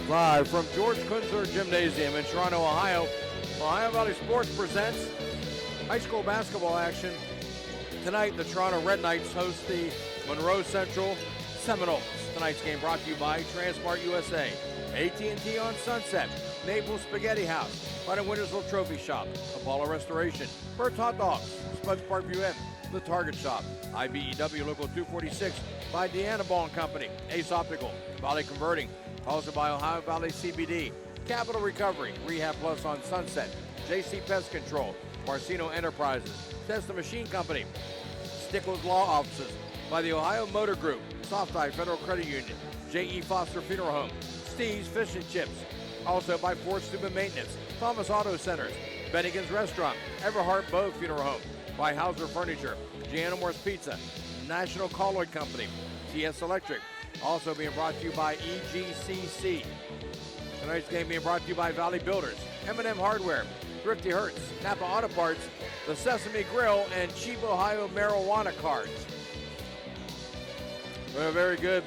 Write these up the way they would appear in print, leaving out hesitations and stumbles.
Live from George Kunzler Gymnasium in Toronto, Ohio, Ohio Valley Sports presents high school basketball action. Tonight, the Toronto Red Knights host the Monroe Central Seminoles. Tonight's game brought to you by Transmart USA, AT&T on Sunset, Naples Spaghetti House, Bud and Wintersville Trophy Shop, Apollo Restoration, Bert's Hot Dogs, Spuds Parkview Inn, The Target Shop, IBEW Local 246 by Deanna Ball & Company, Ace Optical, Valley Converting, also by Ohio Valley CBD, Capital Recovery, Rehab Plus on Sunset, JC Pest Control, Marcino Enterprises, Testa Machine Company, Stickles Law Offices, by the Ohio Motor Group, Soft-Eye Federal Credit Union, J.E. Foster Funeral Home, Steve's Fish and Chips, also by Ford Steuben Maintenance, Thomas Auto Centers, Bennigan's Restaurant, Everhart Bow Funeral Home, by Hauser Furniture, Gianna Moore's Pizza, National Colloid Company, TS Electric, also being brought to you by EGCC. Tonight's game being brought to you by Valley Builders, M&M Hardware, Thrifty Hertz, Napa Auto Parts, the Sesame Grill, and Cheap Ohio Marijuana Cards. Well, very good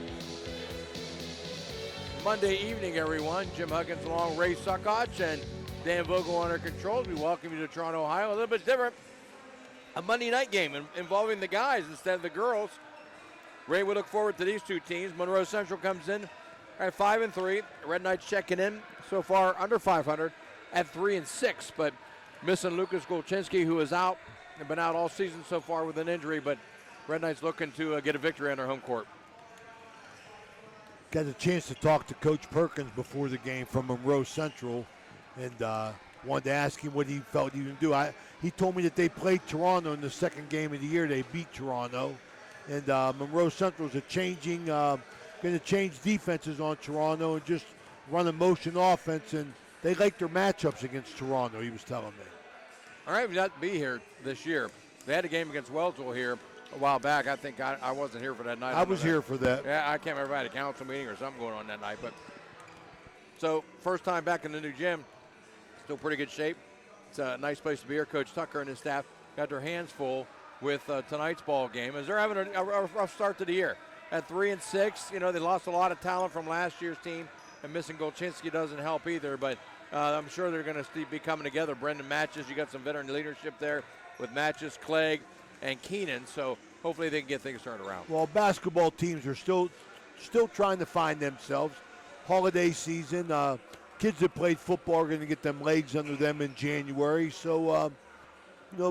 Monday evening, everyone. Jim Huggins along Ray Suckoch and Dan Vogel under control. We welcome you to Toronto, Ohio. A little bit different. A Monday night game involving the guys instead of the girls. Ray, we look forward to these two teams. Monroe Central comes in at 5-3. Red Knights checking in so far under 500 at 3-6, but missing Lucas Golchinski, who is out and been out all season so far with an injury. But Red Knights looking to get a victory on their home court. Got a chance to talk to Coach Perkins before the game from Monroe Central, and wanted to ask him what he felt he would do. He told me that they played Toronto in the second game of the year. They beat Toronto, and Monroe Central is going to change defenses on Toronto and just run a motion offense, and they like their matchups against Toronto, he was telling me. All right, we got to be here this year. They had a game against Wellsville here a while back. I think I wasn't here for that night. I was here for that. Yeah, I can't remember if I had a council meeting or something going on that night. But so first time back in the new gym, still pretty good shape. It's a nice place to be here. Coach Tucker and his staff got their hands full with tonight's ball game as they're having a rough start to the year. At 3-6, they lost a lot of talent from last year's team, and missing Golchinski doesn't help either. But I'm sure they're going to be coming together. Brendan Matches, you got some veteran leadership there with Matches, Clegg, and Keenan. So hopefully they can get things turned around. Well, basketball teams are still trying to find themselves. Holiday season, kids that played football are going to get them legs under them in January. So,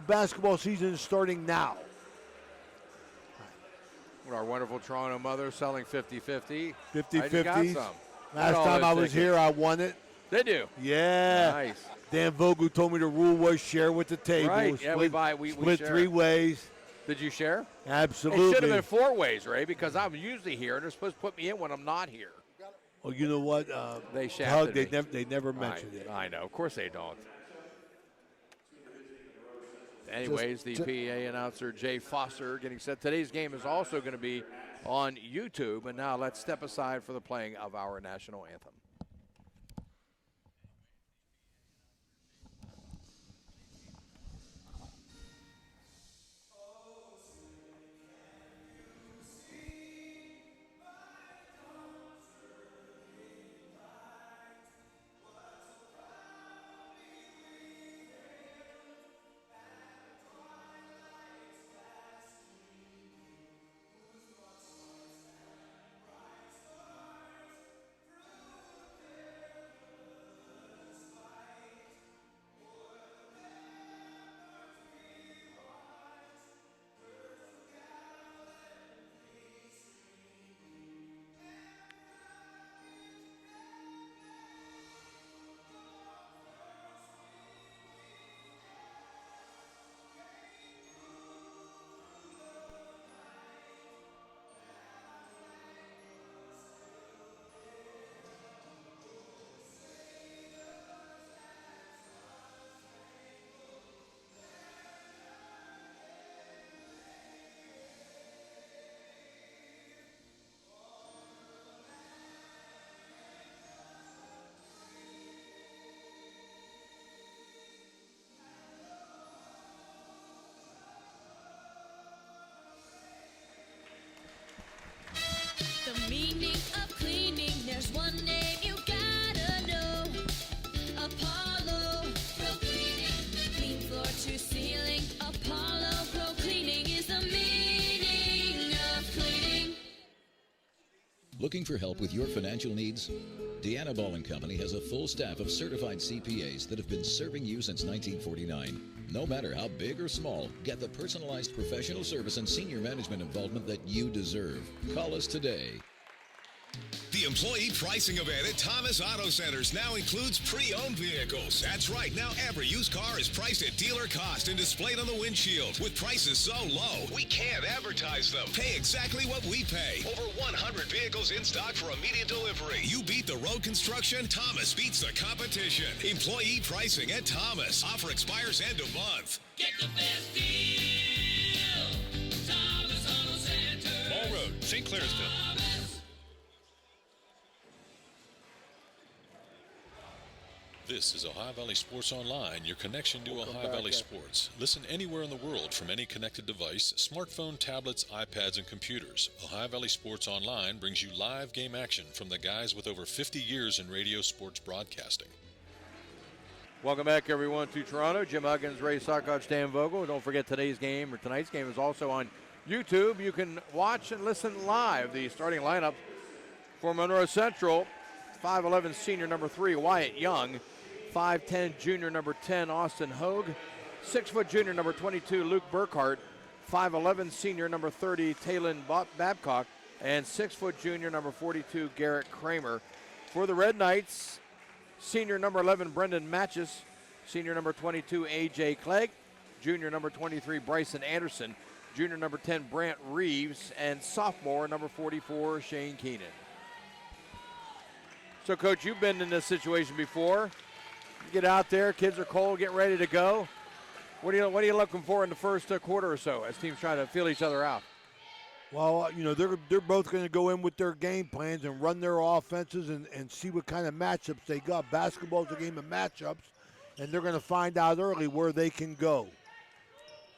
basketball season is starting now. Our wonderful Toronto mother selling 50-50. 50-50s. Last time I was here, I won it. Did you? Yeah. Nice. Dan Vogel told me the rule was share with the table. Right. Yeah, we split share. 3 ways. Did you share? Absolutely. It should have been 4 ways, Ray, because I'm usually here, and they're supposed to put me in when I'm not here. Well, you know what? They shafted me. They never mentioned it. I know. Of course they don't. Anyways, the PA announcer, Jay Foster, getting set. Today's game is also going to be on YouTube. And now let's step aside for the playing of our national anthem. Looking for help with your financial needs? Deanna Ball & Company has a full staff of certified CPAs that have been serving you since 1949. No matter how big or small, get the personalized professional service and senior management involvement that you deserve. Call us today. The employee pricing event at Thomas Auto Centers now includes pre-owned vehicles. That's right. Now every used car is priced at dealer cost and displayed on the windshield. With prices so low, we can't advertise them. Pay exactly what we pay. Over 100 vehicles in stock for immediate delivery. You beat the road construction, Thomas beats the competition. Employee pricing at Thomas. Offer expires end of month. Get the best deal. Thomas Auto Centers. Mall Road, St. Clairsville. This is Ohio Valley Sports Online, your connection to Ohio Valley sports. Listen anywhere in the world from any connected device, smartphone, tablets, iPads, and computers. Ohio Valley Sports Online brings you live game action from the guys with over 50 years in radio sports broadcasting. Welcome back, everyone, to Toronto. Jim Huggins, Ray Sockott, Stan Vogel. Don't forget tonight's game is also on YouTube. You can watch and listen live. The starting lineup for Monroe Central: 5'11" senior number 3, Wyatt Young; 5'10" junior number 10, Austin Hogue; 6' junior number 22, Luke Burkhart; 5'11" senior number 30, Talon Babcock; and 6' junior number 42, Garrett Kramer. For the Red Knights, senior number 11, Brendan Matches; senior number 22, A.J. Clegg; junior number 23, Bryson Anderson; junior number 10, Brant Reeves; and sophomore number 44, Shane Keenan. So, Coach, you've been in this situation before. You get out there, kids are cold, getting ready to go. What are you looking for in the first quarter or so as teams try to feel each other out? Well, they're both going to go in with their game plans and run their offenses and see what kind of matchups they got. Basketball's a game of matchups, and they're going to find out early where they can go.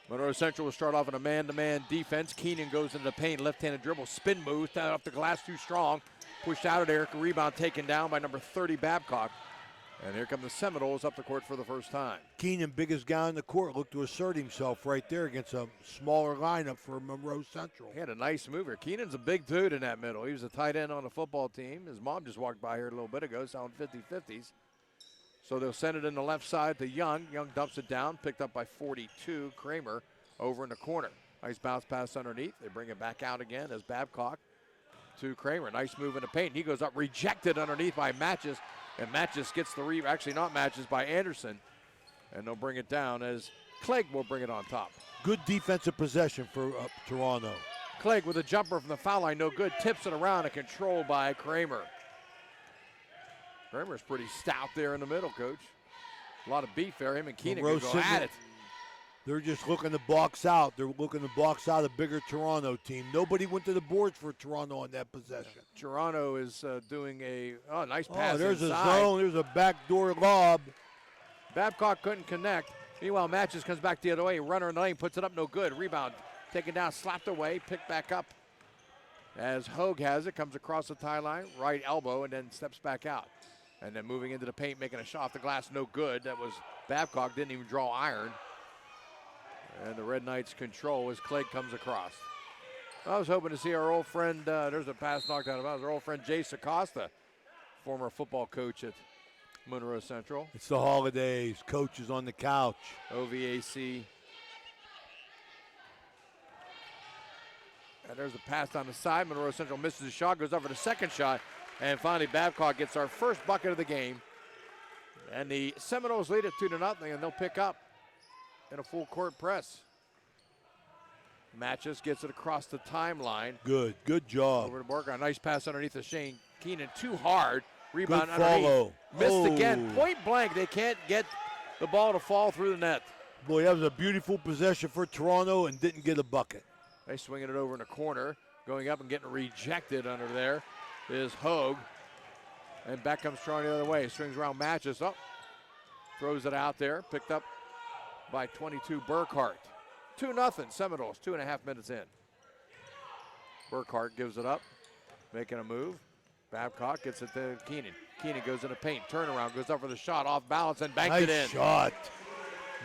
Monroe Central will start off in a man-to-man defense. Keenan goes into the paint, left-handed dribble, spin move, down off the glass, too strong. Pushed out of there, rebound taken down by number 30, Babcock. And here come the Seminoles up the court for the first time. Keenan, biggest guy on the court, looked to assert himself right there against a smaller lineup for Monroe Central. He had a nice mover. Keenan's a big dude in that middle. He was a tight end on the football team. His mom just walked by here a little bit ago, selling 50-50s. So they'll send it in the left side to Young. Young dumps it down, picked up by 42, Kramer over in the corner. Nice bounce pass underneath. They bring it back out again as Babcock to Kramer. Nice move in the paint. He goes up, rejected underneath by Matches. And Matches gets the actually not Matches, by Anderson. And they'll bring it down as Clegg will bring it on top. Good defensive possession for Toronto. Clegg with a jumper from the foul line, no good. Tips it around and controlled by Kramer. Kramer's pretty stout there in the middle, Coach. A lot of beef there. Him and Keenan can go at it. They're just looking to box out. They're looking to box out a bigger Toronto team. Nobody went to the boards for Toronto on that possession. Toronto is doing a nice pass there's inside. A zone. There's a backdoor lob. Babcock couldn't connect. Meanwhile, Matches comes back the other way. Runner in the lane, puts it up, no good. Rebound taken down, slapped away, picked back up. As Hogue has it, comes across the tie line, right elbow, and then steps back out. And then moving into the paint, making a shot off the glass, no good. That was Babcock, didn't even draw iron. And the Red Knights control as Clegg comes across. I was hoping to see our old friend, there's a pass knocked out of bounds, our old friend Jace Acosta, former football coach at Monroe Central. It's the holidays. Coach is on the couch. OVAC. And there's a pass down the side. Monroe Central misses the shot, goes up for the second shot. And finally, Babcock gets our first bucket of the game. And the Seminoles lead it 2-0, and they'll pick up in a full court press. Matches gets it across the timeline. Good job. Over to Borger. Nice pass underneath the Shane Keenan. Too hard. Rebound good underneath. Follow. Missed again. Point blank. They can't get the ball to fall through the net. Boy, that was a beautiful possession for Toronto and didn't get a bucket. They swinging it over in the corner. Going up and getting rejected under there is Hogue. And back comes Toronto the other way. Swings around Matches. Up. Throws it out there. Picked up by 22, Burkhart. 2-0 Seminoles, 2.5 minutes in. Burkhart gives it up, making a move. Babcock gets it to Keenan. Keenan goes in the paint, turnaround, goes up for the shot, off balance, and banked it in. Nice shot.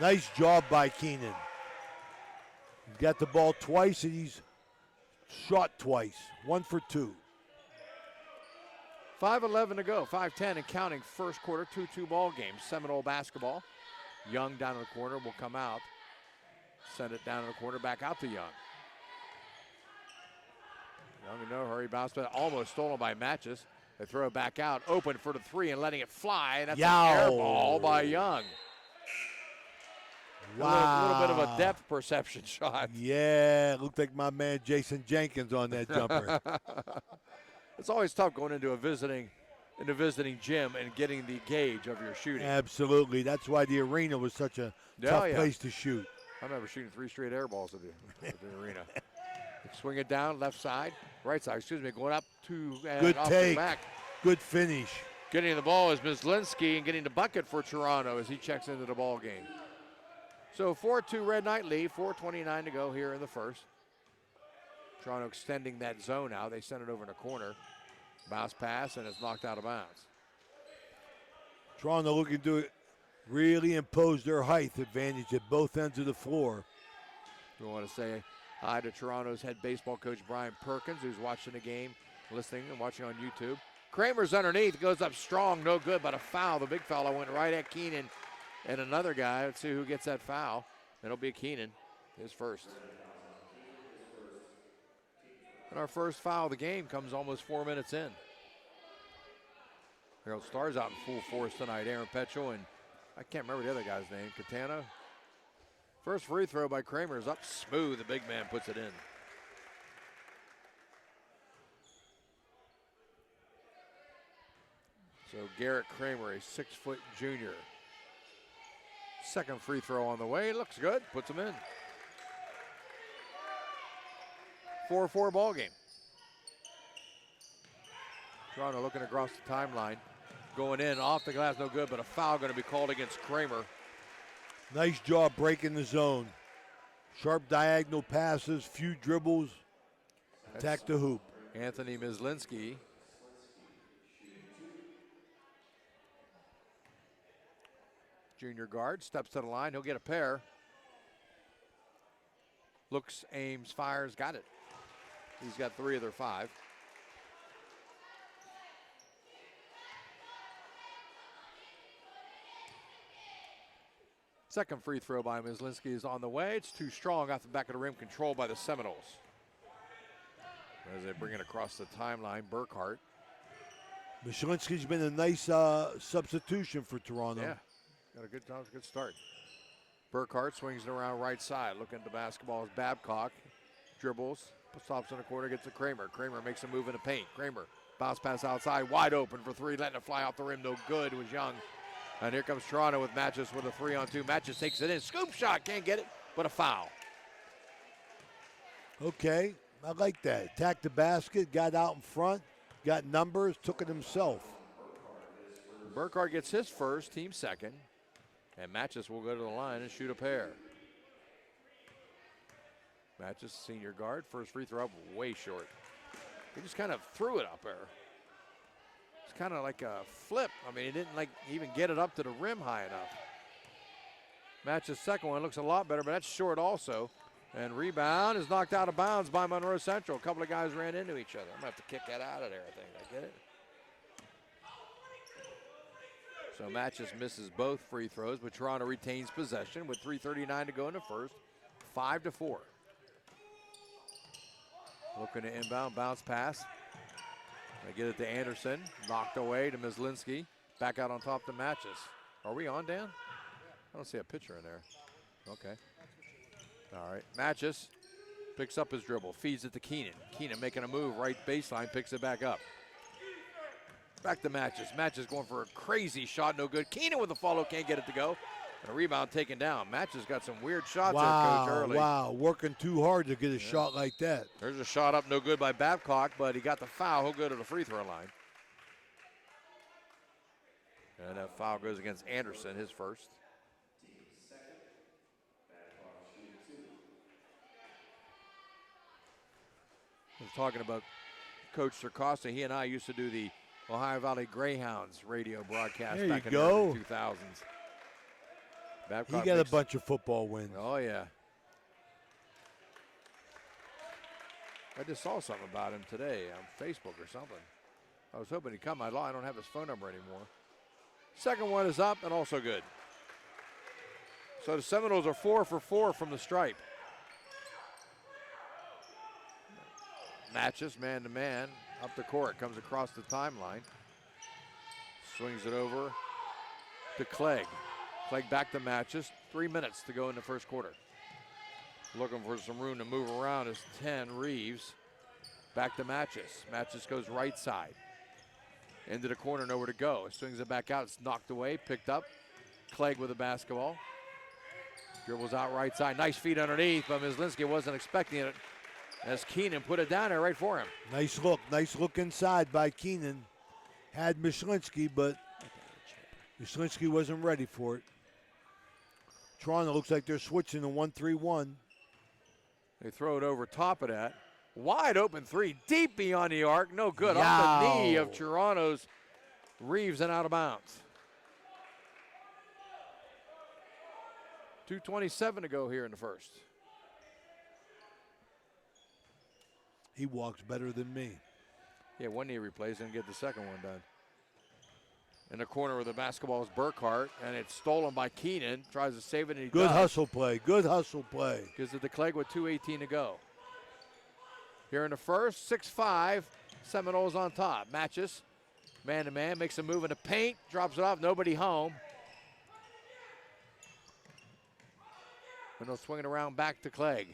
Nice job by Keenan. He's got the ball twice, and he's shot twice. 1 for 2. 5:11 to go, 5:10 and counting, first quarter, 2-2 ball game. Seminole basketball. Young down in the corner will come out. Send it down in the corner, back out to Young. Young in no hurry, bounce pass, almost stolen by Matches. They throw it back out, open for the three and letting it fly. And that's an air ball by Young. Wow. A little bit of a depth perception shot. Yeah, looked like my man Jason Jenkins on that jumper. It's always tough going into a visiting gym and getting the gauge of your shooting. Absolutely. That's why the arena was such a tough place to shoot. I remember shooting 3 straight air balls at the arena. Swing it down, left side, right side, going up to and good off take. the back. Good finish. Getting the ball is Mislinski and getting the bucket for Toronto as he checks into the ball game. So 4-2 Red Knight lead, 4:29 to go here in the first. Toronto extending that zone out. They send it over in the corner. Bounce pass, and it's knocked out of bounds. Toronto looking to really impose their height advantage at both ends of the floor. We want to say hi to Toronto's head baseball coach, Brian Perkins, who's watching the game, listening and watching on YouTube. Kramer's underneath, goes up strong, no good, but a foul. The big foul went right at Keenan and another guy. Let's see who gets that foul. It'll be Keenan, his first. And our first foul of the game comes almost 4 minutes in. Herald Stars out in full force tonight. Aaron Petchel and I can't remember the other guy's name. Catana. First free throw by Kramer is up smooth. The big man puts it in. So Garrett Kramer, a 6-foot junior. Second free throw on the way. Looks good. Puts him in. 4-4 ball game. Toronto looking across the timeline. Going in, off the glass, no good, but a foul going to be called against Kramer. Nice job breaking the zone. Sharp diagonal passes, few dribbles, attack the hoop. Anthony Mislinski. Junior guard, steps to the line, he'll get a pair. Looks, aims, fires, got it. He's got 3 of their 5. Second free throw by Mislinski is on the way. It's too strong off the back of the rim, controlled by the Seminoles. As they bring it across the timeline, Burkhart. Mislinski's been a nice substitution for Toronto. Yeah, got a good start. Burkhart swings it around right side. Looking at the basketball is Babcock. Dribbles, stops in the corner, gets to Kramer. Kramer makes a move in the paint. Kramer, bounce pass outside, wide open for 3, letting it fly off the rim, no good. It was Young. And here comes Toronto with Matches with a 3-on-2. Matches takes it in. Scoop shot, can't get it, but a foul. Okay, I like that. Attacked the basket, got out in front, got numbers, took it himself. Burkhart gets his first, team second. And Matches will go to the line and shoot a pair. Matches, senior guard, first free throw up, way short. He just kind of threw it up there. It's kind of like a flip. I mean, he didn't even get it up to the rim high enough. Matches second one looks a lot better, but that's short also. And rebound is knocked out of bounds by Monroe Central. A couple of guys ran into each other. I'm going to have to kick that out of there, I think. I get it? So Matches misses both free throws, but Toronto retains possession with 3:39 to go in the first. 5-4. Looking to inbound, bounce pass. They get it to Anderson. Knocked away to Mislinski. Back out on top to Matches. Are we on, Dan? I don't see a picture in there. Okay. All right. Matches picks up his dribble. Feeds it to Keenan. Keenan making a move. Right baseline. Picks it back up. Back to Matches. Matches going for a crazy shot. No good. Keenan with the follow. Can't get it to go. And a rebound taken down. Matches got some weird shots there, Coach, early. Wow, working too hard to get a shot like that. There's a shot up, no good by Babcock, but he got the foul. He'll go to the free throw line. And that foul goes against Anderson, his first. I was talking about Coach Circosta. He and I used to do the Ohio Valley Greyhounds radio broadcast there back you in go. the early 2000s. Babcock He got a bunch of football wins. Oh, yeah. I just saw something about him today on Facebook or something. I was hoping he'd come. I don't have his phone number anymore. Second one is up and also good. So the Seminoles are 4 for 4 from the stripe. Matches man-to-man up the court. Comes across the timeline. Swings it over to Clegg. Clegg back to Matches. 3 minutes to go in the first quarter. Looking for some room to move around is 10, Reeves. Back to Matches. Matches goes right side. Into the corner, nowhere to go. Swings it back out. It's knocked away, picked up. Clegg with the basketball. Dribbles out right side. Nice feet underneath, but Myslinski wasn't expecting it as Keenan put it down there right for him. Nice look inside by Keenan. Had Myslinski, but Myslinski wasn't ready for it. Toronto looks like they're switching to 1-3-1. They throw it over top of that. Wide open three, deep beyond the arc. No good. Off the knee of Toronto's Reeves and out of bounds. 2:27 to go here in the first. He walks better than me. Yeah, one knee replaced and get the second one done. In the corner of the basketball is Burkhart, and it's stolen by Keenan. Tries to save it, and he Good does. hustle play. Good hustle play. Gives it to Clegg with 2:18 to go. Here in the first, 6-5, Seminoles on top. Matches, man-to-man, makes a move in the paint, drops it off, nobody home. And they'll swing it around back to Clegg.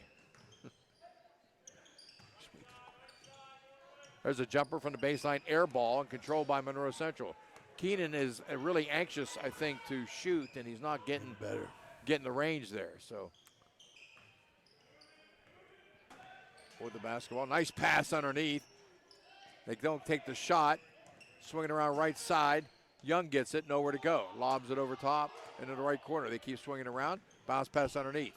There's a jumper from the baseline, air ball, and controlled by Monroe Central. Keenan is really anxious, I think, to shoot, and he's not getting the range there. So, with the basketball, nice pass underneath. They don't take the shot. Swinging around right side. Young gets it, nowhere to go. Lobs it over top into the right corner. They keep swinging around. Bounce pass underneath.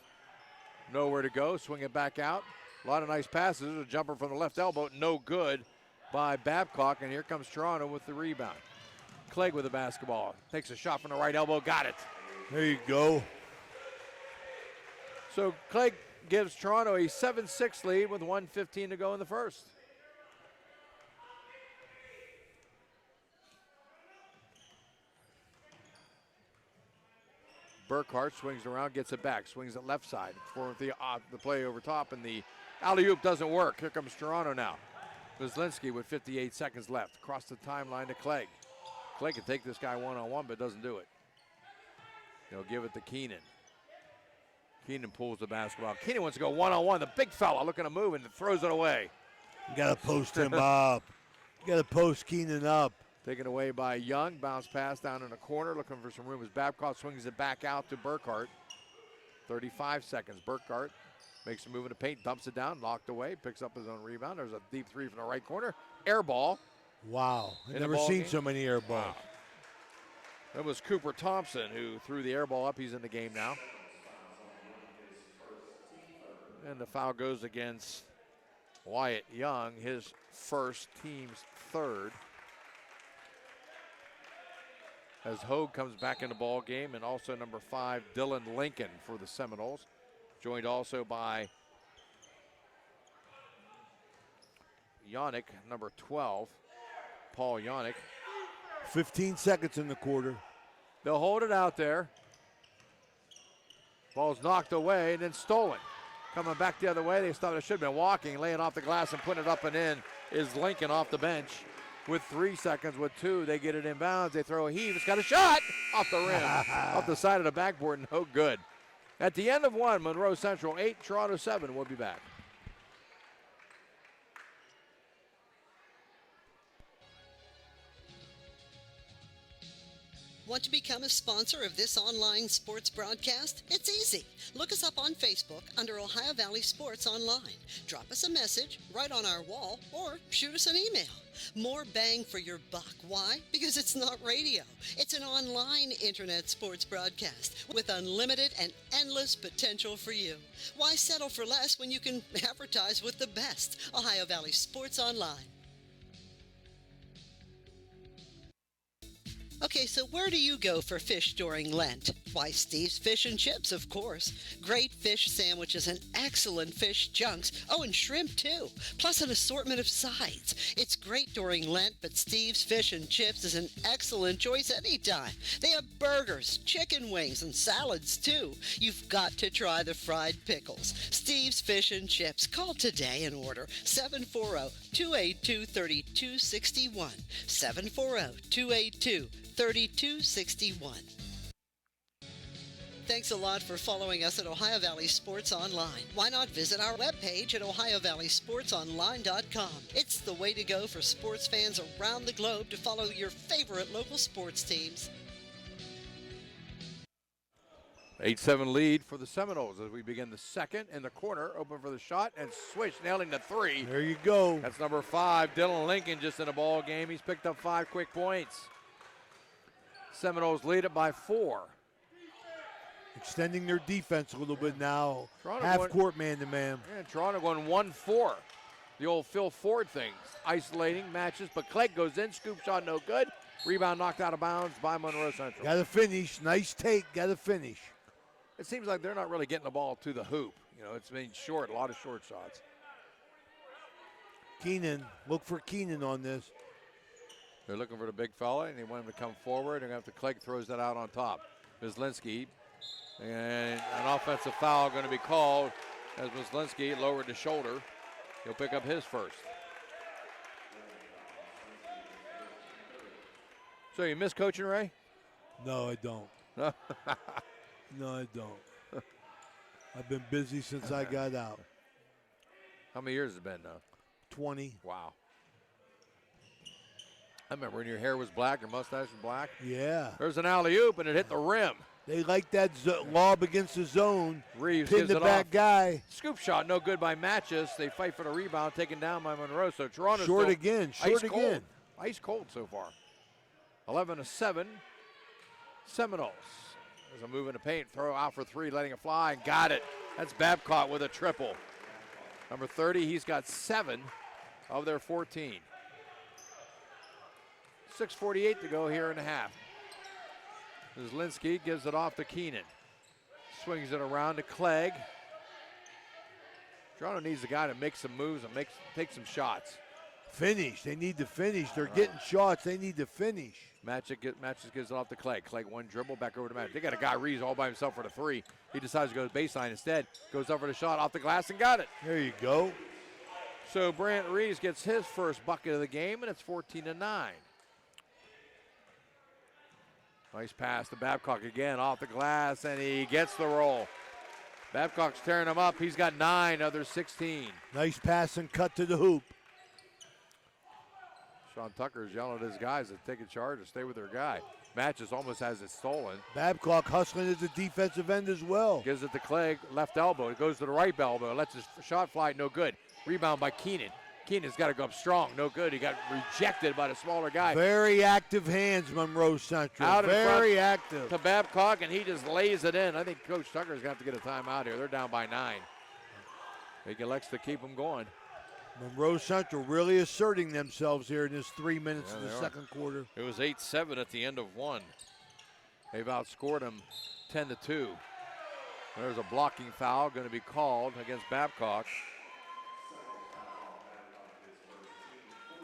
Nowhere to go. Swing it back out. A lot of nice passes. There's a jumper from the left elbow. No good by Babcock, and here comes Toronto with the rebound. Clegg with the basketball. Takes a shot from the right elbow. Got it. There you go. So Clegg gives Toronto a 7-6 lead with 1:15 to go in the first. Burkhart swings around, gets it back, swings it left side for the play over top, and the alley-oop doesn't work. Here comes Toronto now. Myslinski with 58 seconds left. Across the timeline to Clegg. Clegg can take this guy one-on-one, but doesn't do it. He'll give it to Keenan. Keenan pulls the basketball. Keenan wants to go one-on-one. The big fella looking to move and throws it away. You got to post him up. You got to post Keenan up. Taken away by Young. Bounce pass down in the corner. Looking for some room as Babcock swings it back out to Burkhart. 35 seconds. Burkhart makes a move in the paint. Dumps it down. Locked away. Picks up his own rebound. There's a deep three from the right corner. Air ball. Wow. I've never seen so many air balls. Wow. That was Cooper Thompson who threw the air ball up. He's in the game now. And the foul goes against Wyatt Young, his first, team's third. As Hogue comes back in the ball game, and also number 5, Dylan Lincoln for the Seminoles. Joined also by Yannick, number 12, Paul Yannick. 15 seconds in the quarter. They'll hold it out there. Ball's knocked away and then stolen. Coming back the other way, they thought it should have been walking, laying off the glass and putting it up and in is Lincoln off the bench. With 3 seconds, with 2, they get it inbounds. They throw a heave. It's got a shot off the rim, off the side of the backboard, no good. At the end of 1, Monroe Central 8, Toronto 7. We'll be back. Want to become a sponsor of this online sports broadcast? It's easy. Look us up on Facebook under Ohio Valley Sports Online. Drop us a message right on our wall or shoot us an email. More bang for your buck. Why? Because it's not radio. It's an online internet sports broadcast with unlimited and endless potential for you. Why settle for less when you can advertise with the best? Ohio Valley Sports Online. Okay, so where do you go for fish during Lent? Why, Steve's Fish and Chips, of course. Great fish sandwiches and excellent fish junks. Oh, and shrimp, too. Plus an assortment of sides. It's great during Lent, but Steve's Fish and Chips is an excellent choice anytime. They have burgers, chicken wings, and salads, too. You've got to try the fried pickles. Steve's Fish and Chips. Call today and order 740-282-3261. 740-282-3261. Thanks a lot for following us at Ohio Valley Sports Online. Why not visit our webpage at ohiovalleysportsonline.com? It's the way to go for sports fans around the globe to follow your favorite local sports teams. 8-7 lead for the Seminoles as we begin the second. In the corner, open for the shot, and swish, nailing the three. There you go. That's number 5, Dylan Lincoln, just in a ball game. He's picked up 5 quick points. Seminoles lead it by 4. Extending their defense a little bit now. Toronto Half going- court man-to-man. Yeah, Toronto going 1-4. The old Phil Ford thing. Isolating matches, but Clegg goes in. Scoop shot no good. Rebound knocked out of bounds by Monroe Central. Got to finish. Nice take. Got to finish. It seems like they're not really getting the ball to the hoop. You know, it's been short, a lot of short shots. Keenan. Look for Keenan on this. They're looking for the big fella, and they want him to come forward. They're going to have to Clegg throws that out on top. Mislinski. And an offensive foul going to be called as Mislinski lowered the shoulder. He'll pick up his first. So you miss coaching, Ray? No, I don't. No, I don't. I've been busy since I got out. How many years has it been now? 20. Wow. I remember when your hair was black, your mustache was black. Yeah. There's an alley-oop, and it hit the rim. They like that lob against the zone. Reeves Pin gives the it back off. guy. Scoop shot, no good by Matches. They fight for the rebound, taken down by Monroe. So Toronto's Short still again. ice Short cold. again. Ice cold so far. 11-7. Seminoles. There's a move in the paint. Throw out for 3, letting it fly, and got it. That's Babcock with a triple. Number 30, he's got 7 of their 14. 6:48 to go here in the half. Zlinski gives it off to Keenan. Swings it around to Clegg. Toronto needs a guy to make some moves and take some shots. Finish. They need to finish. They're getting shots. They need to finish. Matches gives it off to Clegg. Clegg one dribble, back over to Matches. They got a guy, Reeves, all by himself for the 3. He decides to go to baseline instead. Goes up for the shot, off the glass, and got it. There you go. So Brant Reeves gets his first bucket of the game, and it's 14-9. Nice pass to Babcock again, off the glass, and he gets the roll. Babcock's tearing him up. He's got 9 of their 16. Nice pass and cut to the hoop. Sean Tucker's yelling at his guys to take a charge and stay with their guy. Matches almost has it stolen. Babcock hustling as a defensive end as well. Gives it to Clegg, left elbow. It goes to the right elbow. Lets his shot fly, no good. Rebound by Keenan. Keenan's got to go up strong, no good. He got rejected by the smaller guy. Very active hands, Monroe Central. Out in Very front active. to Babcock, and he just lays it in. I think Coach Tucker's going to have to get a timeout here. They're down by 9. He elects to keep them going. Monroe Central really asserting themselves here in this 3 minutes Yeah, of the they are. second quarter. It was 8-7 at the end of 1. They've outscored them 10-2. There's a blocking foul going to be called against Babcock.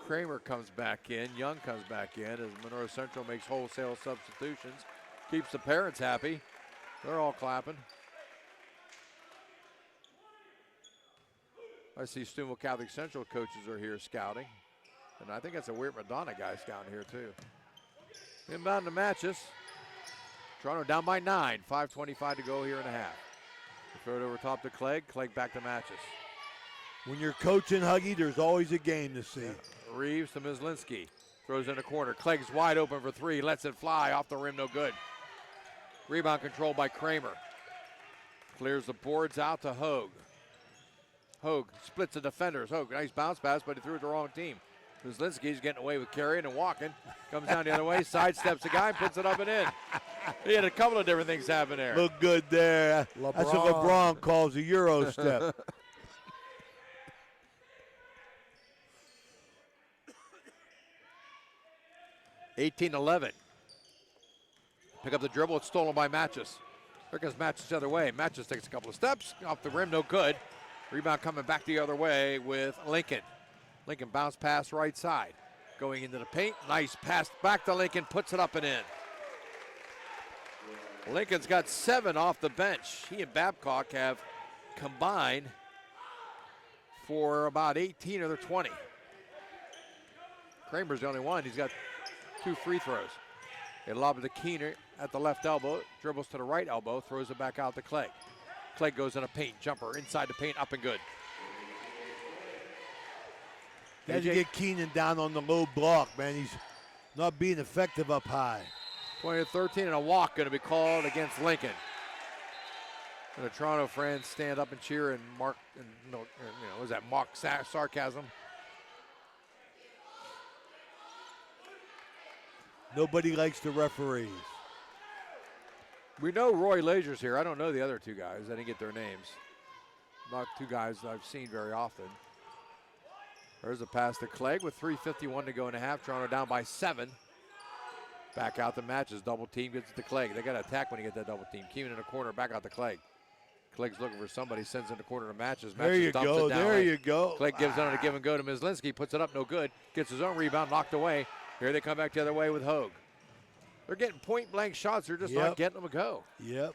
Kramer comes back in. Young comes back in as Monroe Central makes wholesale substitutions. Keeps the parents happy. They're all clapping. I see Steubenville Catholic Central coaches are here scouting. And I think that's a Weird Madonna guy scouting here too. Inbound to Matches. Toronto down by 9. 5:25 to go here in a half. They throw it over top to Clegg. Clegg back to Matches. When you're coaching, Huggy, there's always a game to see. Reeves to Mislinski. Throws in the corner. Clegg's wide open for 3. Lets it fly off the rim. No good. Rebound controlled by Kramer. Clears the boards out to Hogue. Hogue splits the defenders. Hogue, nice bounce pass, but he threw it the wrong team. Mislinski's getting away with carrying and walking. Comes down the other way, sidesteps the guy, and puts it up and in. He had a couple of different things happen there. Look good there. That's what LeBron calls a Euro step. Pick up the dribble. It's stolen by Matches. There goes Matches the other way. Matches takes a couple of steps. Off the rim, no good. Rebound coming back the other way with Lincoln. Lincoln bounce pass right side. Going into the paint. Nice pass back to Lincoln. Puts it up and in. Lincoln's got 7 off the bench. He and Babcock have combined for about 18 of their 20. Kramer's the only one. He's got 2 free throws. They lob it to Keener at the left elbow. Dribbles to the right elbow. Throws it back out to Clegg. Clegg goes in a paint jumper. Inside the paint. Up and good. Got to get Keenan down on the low block, man. He's not being effective up high. 20-13 and a walk going to be called against Lincoln. And the Toronto fans stand up and cheer and mark, and was that mock sarcasm? Nobody likes the referees. We know Roy Lazer's here. I don't know the other 2 guys. I didn't get their names. Not 2 guys that I've seen very often. There's a pass to Clegg with 3:51 to go in the half. Toronto down by 7. Back out the Matches. Double team gets it to Clegg. They got to attack when you get that double team. Keenan in the corner. Back out to Clegg. Clegg's looking for somebody. Sends in the corner to Matches. There you go. There you go. Clegg gives it on a give and go to Mislinski. Puts it up. No good. Gets his own rebound. Knocked away. Here they come back the other way with Hogue. They're getting point blank shots. They're just not getting them to go. Yep.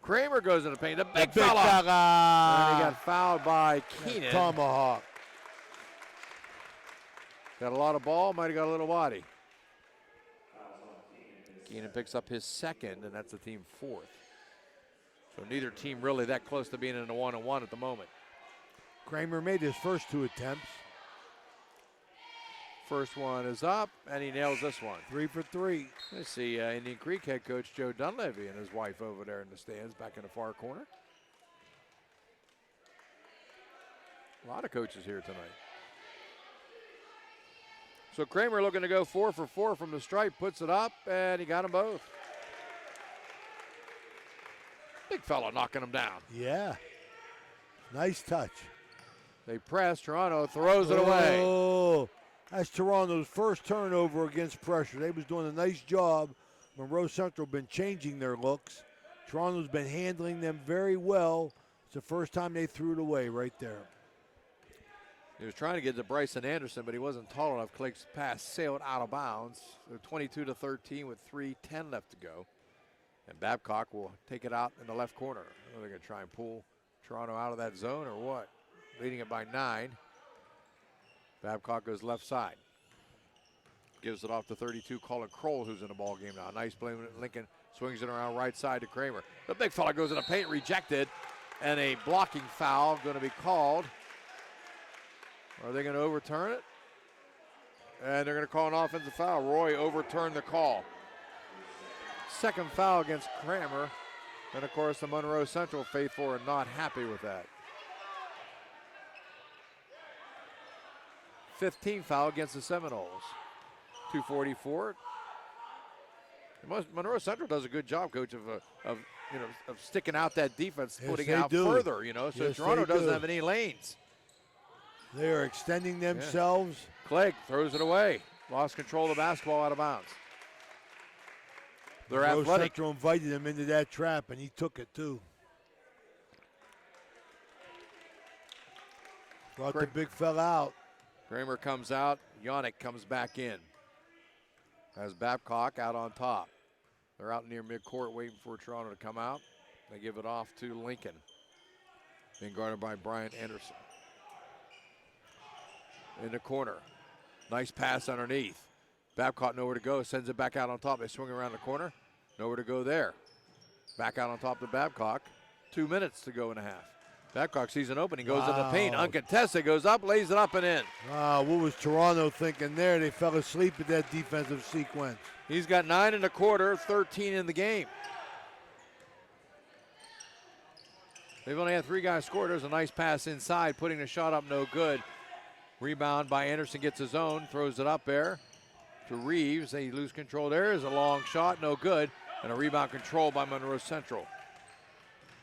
Kramer goes in the paint. The big fella. And he got fouled by Keenan. Tomahawk. Got a lot of ball. Might have got a little body. Keenan picks up his 2nd, and that's the team 4th. So neither team really that close to being in a 1-on-1 at the moment. Kramer made his first 2 attempts. First one is up, and he nails this one. 3 for 3. Let's see Indian Creek head coach Joe Dunleavy and his wife over there in the stands back in the far corner. A lot of coaches here tonight. So Kramer looking to go 4 for 4 from the stripe, puts it up, and he got them both. Big fella knocking them down. Yeah. Nice touch. They press. Toronto throws it away. Oh, that's Toronto's first turnover against pressure. They was doing a nice job. Monroe Central been changing their looks. Toronto's been handling them very well. It's the first time they threw it away right there. He was trying to get to Bryson Anderson, but he wasn't tall enough. Clegg's pass sailed out of bounds. So 22-13 with 3:10 left to go. And Babcock will take it out in the left corner. They're going to try and pull Toronto out of that zone or what? Leading it by 9. Babcock goes left side. Gives it off to 32, Colin Kroll, who's in the ball game now. Nice play. Lincoln swings it around right side to Kramer. The big fella goes in the paint, rejected, and a blocking foul going to be called. Are they going to overturn it? And they're going to call an offensive foul. Roy overturned the call. 2nd foul against Kramer. And, of course, the Monroe Central faithful are not happy with that. 15th foul against the Seminoles. 2:44. Monroe Central does a good job, Coach, of sticking out that defense, putting it out further, so Yes, Toronto they doesn't do. have any lanes. They are extending themselves. Clegg throws it away. Lost control of the basketball out of bounds. They're Monroe athletic. Central invited him into that trap, and he took it too. Brought the big fella out. Kramer comes out. Yannick comes back in. Has Babcock out on top. They're out near midcourt waiting for Toronto to come out. They give it off to Lincoln. Being guarded by Brian Anderson. In the corner. Nice pass underneath. Babcock nowhere to go. Sends it back out on top. They swing around the corner. Nowhere to go there. Back out on top to Babcock. 2 minutes to go in a half. Babcock sees an opening. Goes in the paint. Uncontested. Goes up. Lays it up and in. Wow, what was Toronto thinking there? They fell asleep at that defensive sequence. He's got 9 in the quarter. 13 in the game. They've only had 3 guys score. There's a nice pass inside. Putting the shot up. No good. Rebound by Anderson, gets his own, throws it up there to Reeves. They lose control. There is a long shot, no good. And a rebound control by Monroe Central.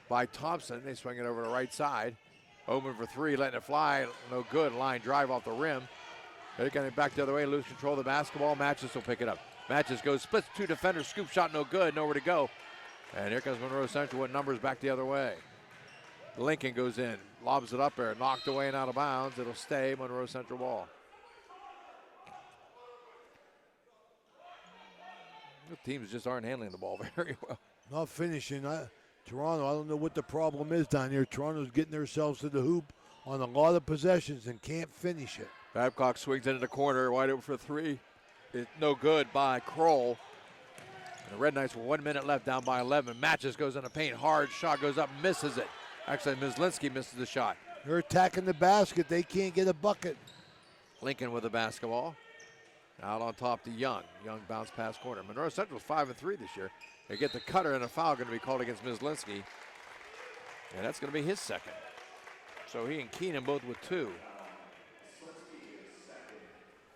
By Thompson, they swing it over to the right side. Open for 3, letting it fly, no good. Line drive off the rim. They're getting it back the other way, lose control of the basketball. Matches will pick it up. Matches goes, splits two defenders, scoop shot no good, nowhere to go. And here comes Monroe Central with numbers back the other way. Lincoln goes in, lobs it up there, knocked away and out of bounds. It'll stay Monroe Central ball. The teams just aren't handling the ball very well. Not finishing. Toronto, I don't know what the problem is down here. Toronto's getting themselves to the hoop on a lot of possessions and can't finish it. Babcock swings into the corner, wide open for three. It's no good by Kroll. And the Red Knights with 1 minute left, down by 11. Matches goes in the paint, hard shot goes up, misses it. Actually, Myslinski misses the shot. They're attacking the basket. They can't get a bucket. Lincoln with the basketball. Out on top to Young. Young bounce pass corner. Monroe Central's 5-3 this year. They get the cutter and a foul going to be called against Myslinski. And that's going to be his second. So he and Keenan both with two.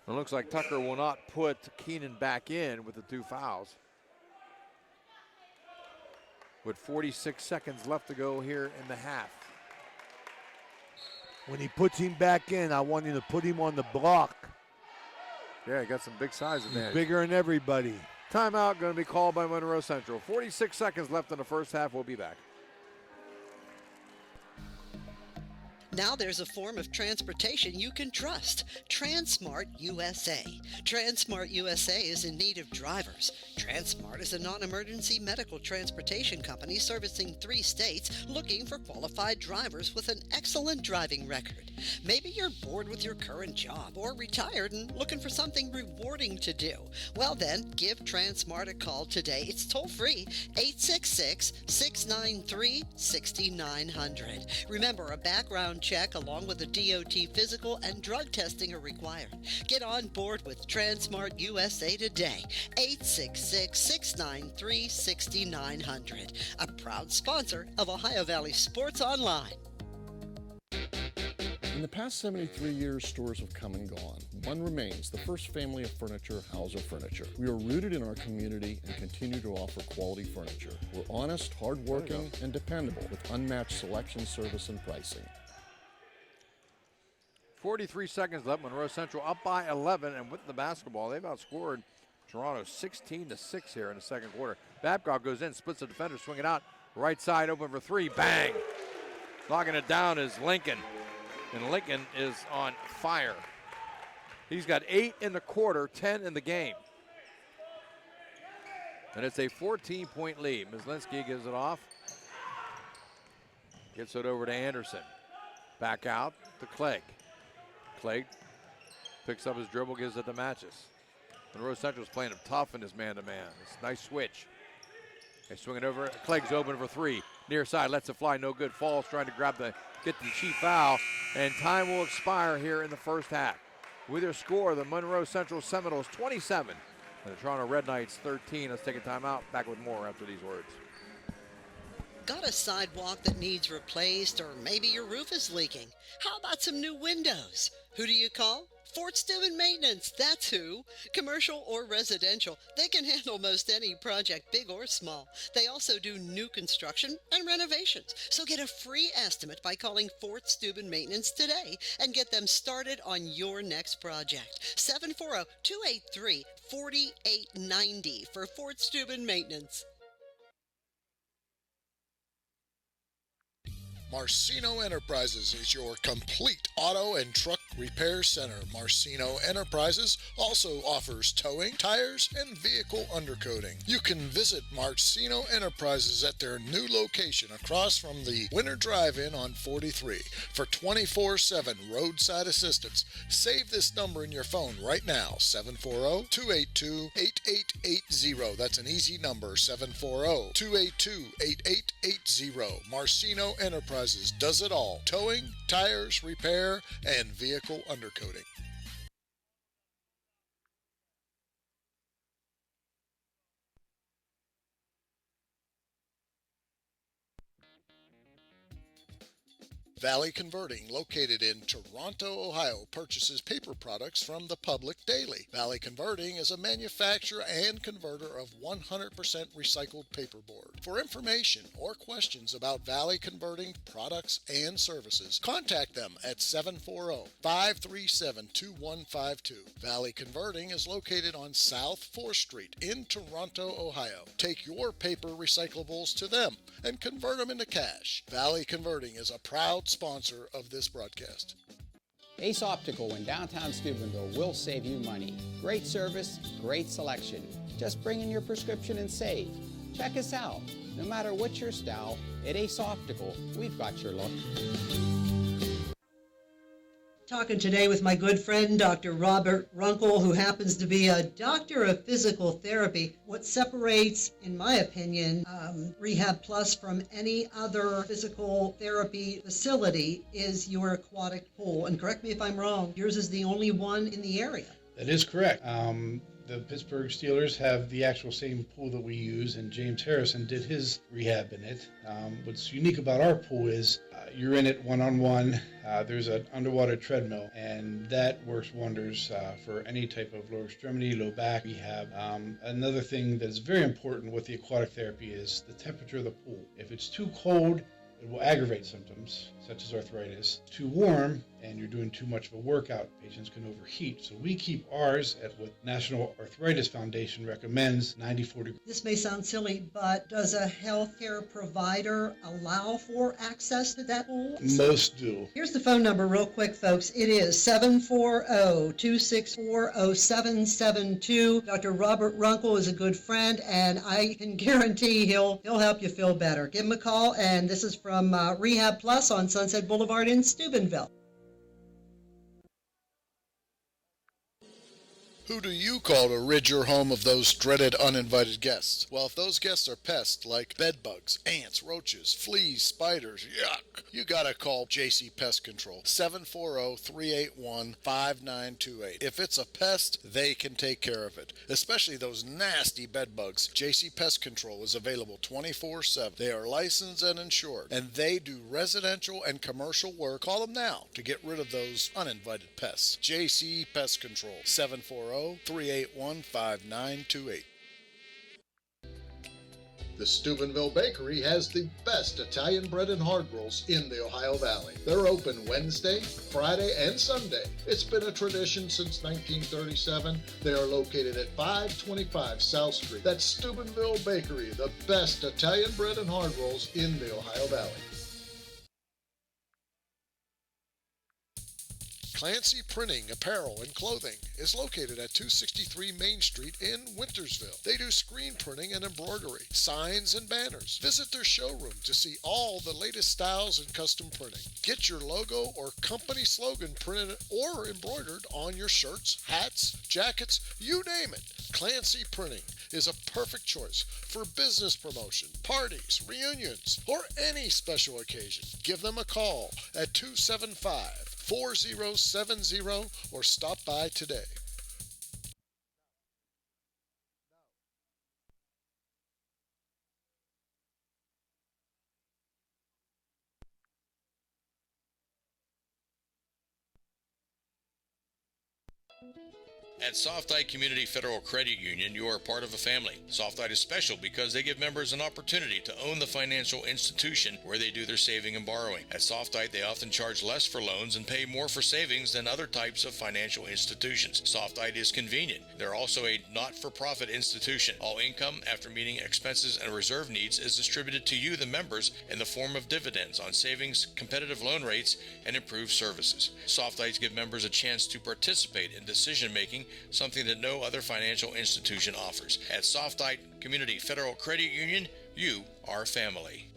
It looks like Tucker will not put Keenan back in with the two fouls. With 46 seconds left to go here in the half. When he puts him back in, I want him to put him on the block. Yeah, he got some big size advantage. He's bigger than everybody. Timeout going to be called by Monroe Central. 46 seconds left in the first half. We'll be back. Now there's a form of transportation you can trust. Transmart USA. Transmart USA is in need of drivers. Transmart is a non-emergency medical transportation company servicing 3 states looking for qualified drivers with an excellent driving record. Maybe you're bored with your current job or retired and looking for something rewarding to do. Well then, give Transmart a call today. It's toll-free, 866-693-6900. Remember, a background check along with a DOT physical and drug testing are required. Get on board with Transmart USA today. 866-693-6900. A proud sponsor of Ohio Valley Sports Online. In the past 73 years, stores have come and gone. One remains, the first family of furniture, Hauser Furniture. We are rooted in our community and continue to offer quality furniture. We're honest, hardworking, and dependable with unmatched selection, service, and pricing. 43 seconds left. Monroe Central up by 11, and with the basketball, they've outscored Toronto 16-6 here in the second quarter. Babcock goes in, splits the defender, swing it out. Right side open for three, bang. Knocking it down is Lincoln, and Lincoln is on fire. He's got 8 in the quarter, 10 in the game. And it's a 14-point lead. Myslinski gives it off. Gets it over to Anderson. Back out to Clegg. Clegg picks up his dribble, gives it to Matches. Monroe Central's playing him tough in his man-to-man. It's a nice switch. They swing it over. Clegg's open for three. Near side, lets it fly, no good. Falls trying to get the cheap foul, and time will expire here in the first half. With their score, the Monroe Central Seminoles 27 and the Toronto Red Knights 13. Let's take a timeout. Back with more after these words. Got a sidewalk that needs replaced, or maybe your roof is leaking? How about some new windows? Who do you call? Fort Steuben Maintenance, that's who. Commercial or residential, they can handle most any project, big or small. They also do new construction and renovations. So get a free estimate by calling Fort Steuben Maintenance today and get them started on your next project. 740-283-4890 for Fort Steuben Maintenance. Marcino Enterprises is your complete auto and truck repair center. Marcino Enterprises also offers towing, tires, and vehicle undercoating. You can visit Marcino Enterprises at their new location across from the Winter Drive-In on 43 for 24/7 roadside assistance. Save this number in your phone right now, 740-282-8880. That's an easy number, 740-282-8880. Marcino Enterprises does it all: towing, tires, repair, and vehicle undercoating. Valley Converting, located in Toronto, Ohio, purchases paper products from the public daily. Valley Converting is a manufacturer and converter of 100% recycled paperboard. For information or questions about Valley Converting products and services, contact them at 740-537-2152. Valley Converting is located on South 4th Street in Toronto, Ohio. Take your paper recyclables to them and convert them into cash. Valley Converting is a proud sponsor of this broadcast. Ace Optical in downtown Steubenville will save you money. Great service, great selection. Just bring in your prescription and save. Check us out. No matter what your style, at Ace Optical, we've got your look. Talking today with my good friend, Dr. Robert Runkle, who happens to be a doctor of physical therapy. What separates, in my opinion, Rehab Plus from any other physical therapy facility is your aquatic pool. And correct me if I'm wrong, yours is the only one in the area. That is correct. The Pittsburgh Steelers have the actual same pool that we use, and James Harrison did his rehab in it. What's unique about our pool is you're in it one-on-one. There's an underwater treadmill, and that works wonders for any type of lower extremity, low back rehab. Another thing that is very important with the aquatic therapy is the temperature of the pool. If it's too cold, it will aggravate symptoms such as arthritis. Too warm and you're doing too much of a workout, patients can overheat. So we keep ours at what National Arthritis Foundation recommends, 94 degrees. This may sound silly, but does a healthcare provider allow for access to that pool? Most do. Here's the phone number real quick, folks. It is 740-264-0772. Dr. Robert Runkle is a good friend, and I can guarantee he'll help you feel better. Give him a call, and this is from Rehab Plus on Sunset Boulevard in Steubenville. Who do you call to rid your home of those dreaded uninvited guests? Well, if those guests are pests like bed bugs, ants, roaches, fleas, spiders, yuck, you gotta call JC Pest Control, 740-381-5928. If it's a pest, they can take care of it, especially those nasty bed bugs. JC Pest Control is available 24/7. They are licensed and insured, and they do residential and commercial work. Call them now to get rid of those uninvited pests. JC Pest Control, 740-381-5928. The Steubenville Bakery has the best Italian bread and hard rolls in the Ohio Valley. They're open Wednesday, Friday, and Sunday. It's been a tradition since 1937. They are located at 525 South Street. That's Steubenville Bakery, the best Italian bread and hard rolls in the Ohio Valley. Clancy Printing, Apparel, and Clothing is located at 263 Main Street in Wintersville. They do screen printing and embroidery, signs and banners. Visit their showroom to see all the latest styles and custom printing. Get your logo or company slogan printed or embroidered on your shirts, hats, jackets, you name it. Clancy Printing is a perfect choice for business promotion, parties, reunions, or any special occasion. Give them a call at 275-4070 or stop by today. At Softite Community Federal Credit Union, you are part of a family. Softite is special because they give members an opportunity to own the financial institution where they do their saving and borrowing. At Softite, they often charge less for loans and pay more for savings than other types of financial institutions. Softite is convenient. They're also a not-for-profit institution. All income, after meeting expenses and reserve needs, is distributed to you, the members, in the form of dividends on savings, competitive loan rates, and improved services. Softites give members a chance to participate in decision-making, something that no other financial institution offers. At Softite Community Federal Credit Union, you are family.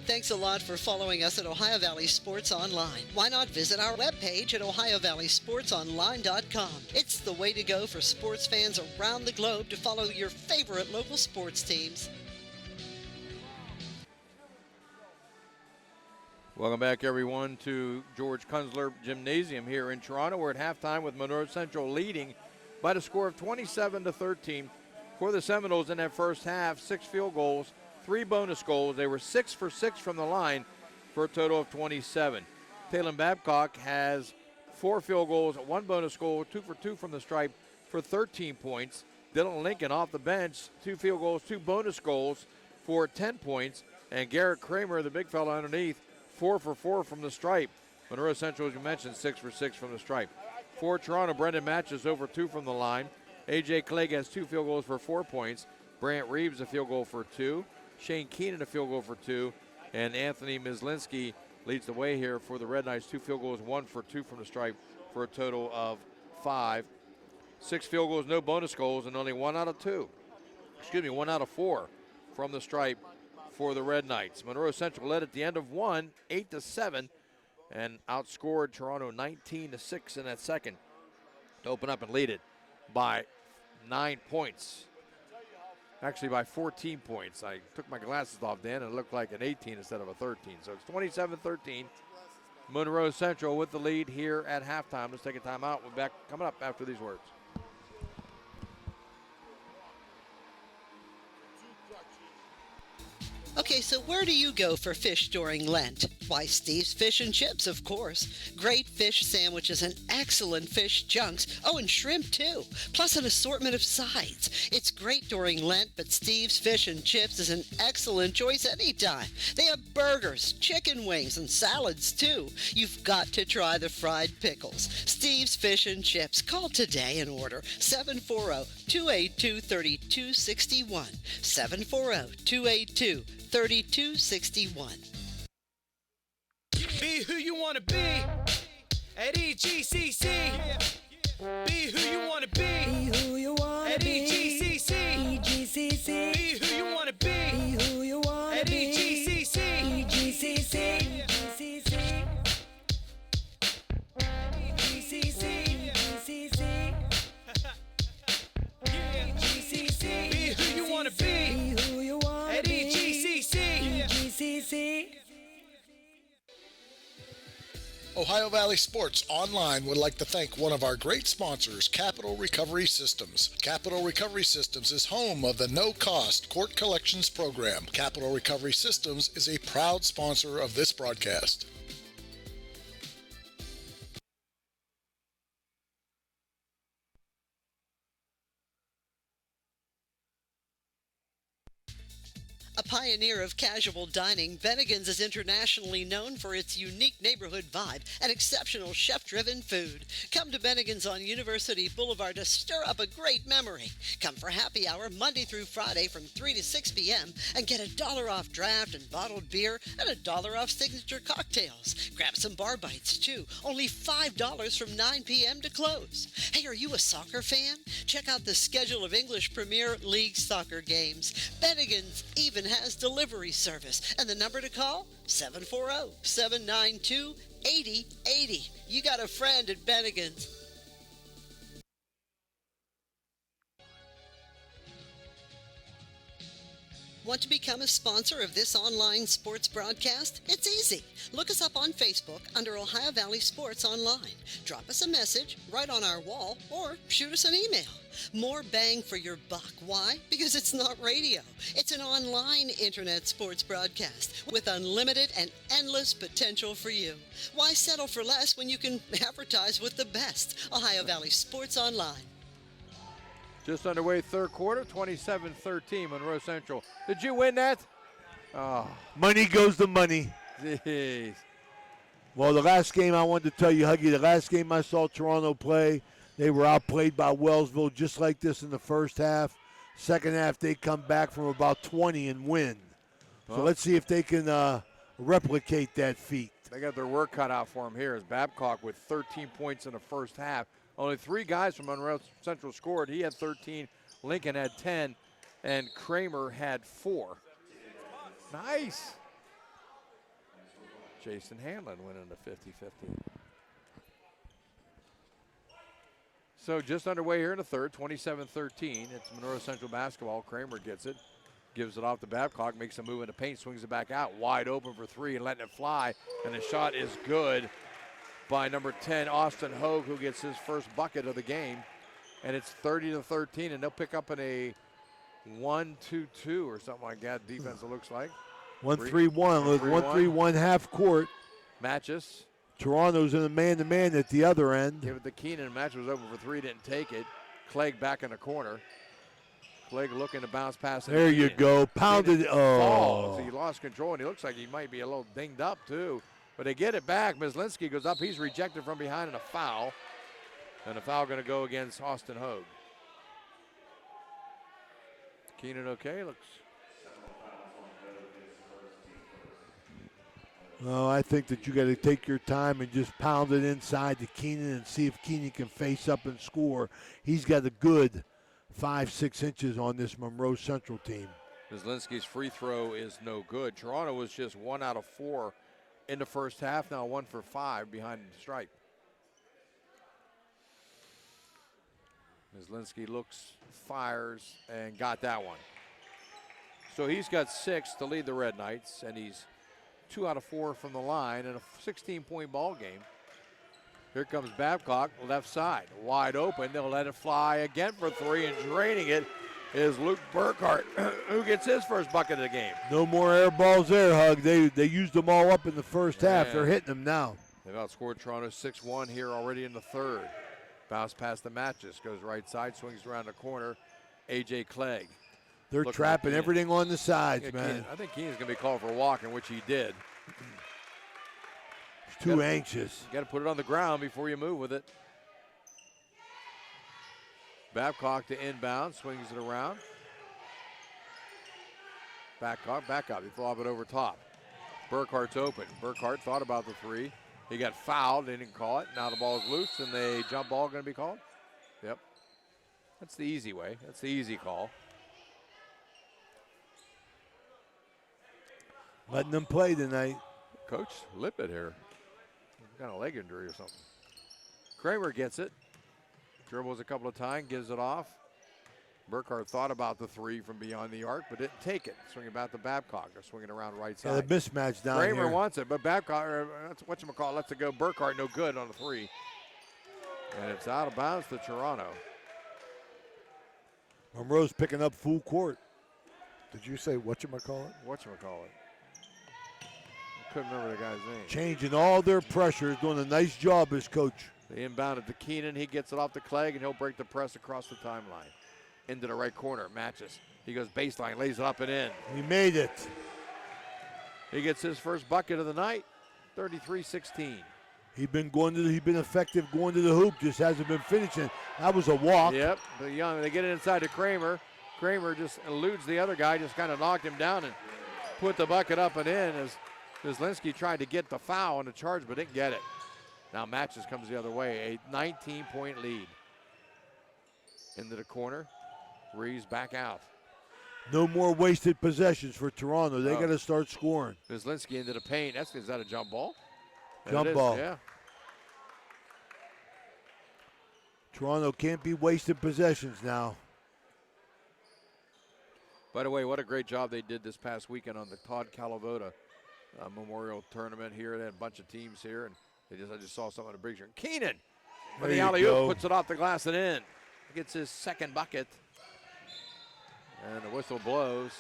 Thanks a lot for following us at Ohio Valley Sports Online. Why not visit our webpage at OhioValleySportsOnline.com? It's the way to go for sports fans around the globe to follow your favorite local sports teams. Welcome back, everyone, to George Kunzler Gymnasium here in Toronto. We're at halftime with Monroe Central leading by the score of 27-13. for the Seminoles in that first half. 6 field goals, 3 bonus goals. They were 6 for 6 from the line for a total of 27. Talon Babcock has 4 field goals, 1 bonus goal, 2 for 2 from the stripe for 13 points. Dylan Lincoln off the bench, 2 field goals, 2 bonus goals for 10 points. And Garrett Kramer, the big fella underneath, 4 for 4 from the stripe. Monroe Central, as you mentioned, 6 for 6 from the stripe. For Toronto, Brendan Matches over 2 from the line. A.J. Clegg has 2 field goals for 4 points. Brant Reeves a field goal for 2. Shane Keenan a field goal for 2. And Anthony Mislinski leads the way here for the Red Knights. 2 field goals, 1 for 2 from the stripe for a total of 5. 6 field goals, no bonus goals, and only 1 out of 4 from the stripe for the Red Knights. Monroe Central led at the end of 1, 8-7, and outscored Toronto 19-6 in that second to open up and lead it by 9 points. Actually, by 14 points. I took my glasses off, Dan, and it looked like an 18 instead of a 13. So it's 27-13. Monroe Central with the lead here at halftime. Let's take a timeout. We're back coming up after these words. Okay, so where do you go for fish during Lent? Why, Steve's Fish and Chips, of course. Great fish sandwiches and excellent fish junks. Oh, and shrimp, too. Plus an assortment of sides. It's great during Lent, but Steve's Fish and Chips is an excellent choice anytime. They have burgers, chicken wings, and salads, too. You've got to try the fried pickles. Steve's Fish and Chips. Call today and order 740-282-3261. 740-282-3261. Be who you want to be at EGCC. Be who you want to be. Be who you want to be at EGCC. EGCC. Be who you want to be. Be who you want to be at EGCC. EGCC. EGCC. EGCC. EGCC. Be who you want to be. Be who you want to be at EGCC. EGCC. Ohio Valley Sports Online would like to thank one of our great sponsors, Capital Recovery Systems. Capital Recovery Systems is home of the no-cost court collections program. Capital Recovery Systems is a proud sponsor of this broadcast. A pioneer of casual dining, Bennigan's is internationally known for its unique neighborhood vibe and exceptional chef-driven food. Come to Bennigan's on University Boulevard to stir up a great memory. Come for happy hour Monday through Friday from 3 to 6 p.m. and get $1 off draft and bottled beer and $1 off signature cocktails. Grab some bar bites too. Only $5 from 9 p.m. to close. Hey, are you a soccer fan? Check out the schedule of English Premier League soccer games. Bennigan's even has delivery service, and the number to call, 740-792-8080. You got a friend at Bennigan's. Want to become a sponsor of this online sports broadcast? It's easy. Look us up on Facebook under Ohio Valley Sports Online. Drop us a message right on our wall or shoot us an email. More bang for your buck. Why? Because it's not radio. It's an online internet sports broadcast with unlimited and endless potential for you. Why settle for less when you can advertise with the best? Ohio Valley Sports Online. Just underway third quarter, 27-13, Monroe Central. Did you win that? Oh. Money goes to money. Jeez. Well, the last game I wanted to tell you, Huggy, the last game I saw Toronto play, they were outplayed by Wellsville just like this in the first half. Second half, they come back from about 20 and win. So let's see if they can replicate that feat. They got their work cut out for them here as Babcock with 13 points in the first half. Only 3 guys from Monroe Central scored. He had 13, Lincoln had 10, and Kramer had 4. Nice. Jason Hanlon went into 50-50. So just underway here in the third, 27-13. It's Monroe Central basketball. Kramer gets it, gives it off to Babcock, makes a move in the paint, swings it back out, wide open for 3 and letting it fly, and the shot is good by number 10, Austin Hogue, who gets his first bucket of the game. And it's 30-13, and they'll pick up in a 1-2-2 or something like that. Defense, it looks like. 1-3-1. Look, 1-3-1 half court. Matches. Toronto's in a man-to-man at the other end. Give it to Keenan. Match was open for three. Didn't take it. Clegg back in the corner. Clegg looking to bounce past. There you go. Pounded. Falls. He lost control, and he looks like he might be a little dinged up, too. But they get it back. Mislinski goes up. He's rejected from behind, and a foul. And a foul going to go against Austin Hogue. Keenan okay? Looks. No, I think that you got to take your time and just pound it inside to Keenan and see if Keenan can face up and score. He's got a good 5-6 inches on this Monroe Central team. Mislinski's free throw is no good. Toronto was just 1 out of 4 in the first half. Now 1 for 5 behind the stripe. Mislinski looks, fires, and got that one. So he's got 6 to lead the Red Knights, and he's 2 out of 4 from the line in a 16-point ball game. Here comes Babcock, left side, wide open. They'll let it fly again for 3, and draining it is Luke Burkhart, who gets his first bucket of the game. No more air balls there, Hug. They used them all up in the first half. They're hitting them now. They've outscored Toronto 6-1 here already in the third. Bounce past the Matches, goes right side, swings around the corner. A.J. Clegg. They're trapping everything on the sides, man. I think Keenan's going to be called for a walk, in which he did. He's too anxious. You got to put it on the ground before you move with it. Babcock to inbound, swings it around. Back up. He flop it over top. Burkhart's open. Burkhart thought about the 3. He got fouled. They didn't call it. Now the ball's loose, and the jump ball going to be called? Yep. That's the easy way. That's the easy call. Letting them play tonight. Coach Lippett here. Got a leg injury or something. Kramer gets it. Dribbles a couple of times, gives it off. Burkhart thought about the 3 from beyond the arc, but didn't take it. Swinging back to Babcock. They're swinging around right side. Yeah, the mismatch down Kramer here. wants it, but Babcock, that's whatchamacallit, lets it go. Burkhart no good on the 3. And it's out of bounds to Toronto. Monroe's picking up full court. Did you say whatchamacallit? Whatchamacallit. I couldn't remember the guy's name. Changing all their pressure. Doing a nice job as coach. They inbound it to Keenan. He gets it off to Clegg, and he'll break the press across the timeline. Into the right corner. Matches. He goes baseline, lays it up and in. He made it. He gets his first bucket of the night. 33-16. He's been effective going to the hoop, just hasn't been finishing. That was a walk. Yep, the young, they get it inside to Kramer. Kramer just eludes the other guy, just kind of knocked him down and put the bucket up and in as Mislinski tried to get the foul on the charge but didn't get it. Now Matches comes the other way, a 19-point lead. Into the corner, Reeves back out. No more wasted possessions for Toronto. They got to start scoring. Mislinski into the paint. Is that a jump ball? Jump ball. Yeah. Toronto can't be wasting possessions now. By the way, what a great job they did this past weekend on the Todd Calavoda Memorial Tournament here. They had a bunch of teams here, and I just saw some of the big here. Keenan with the alley-oop, puts it off the glass and in. Gets his second bucket. And the whistle blows.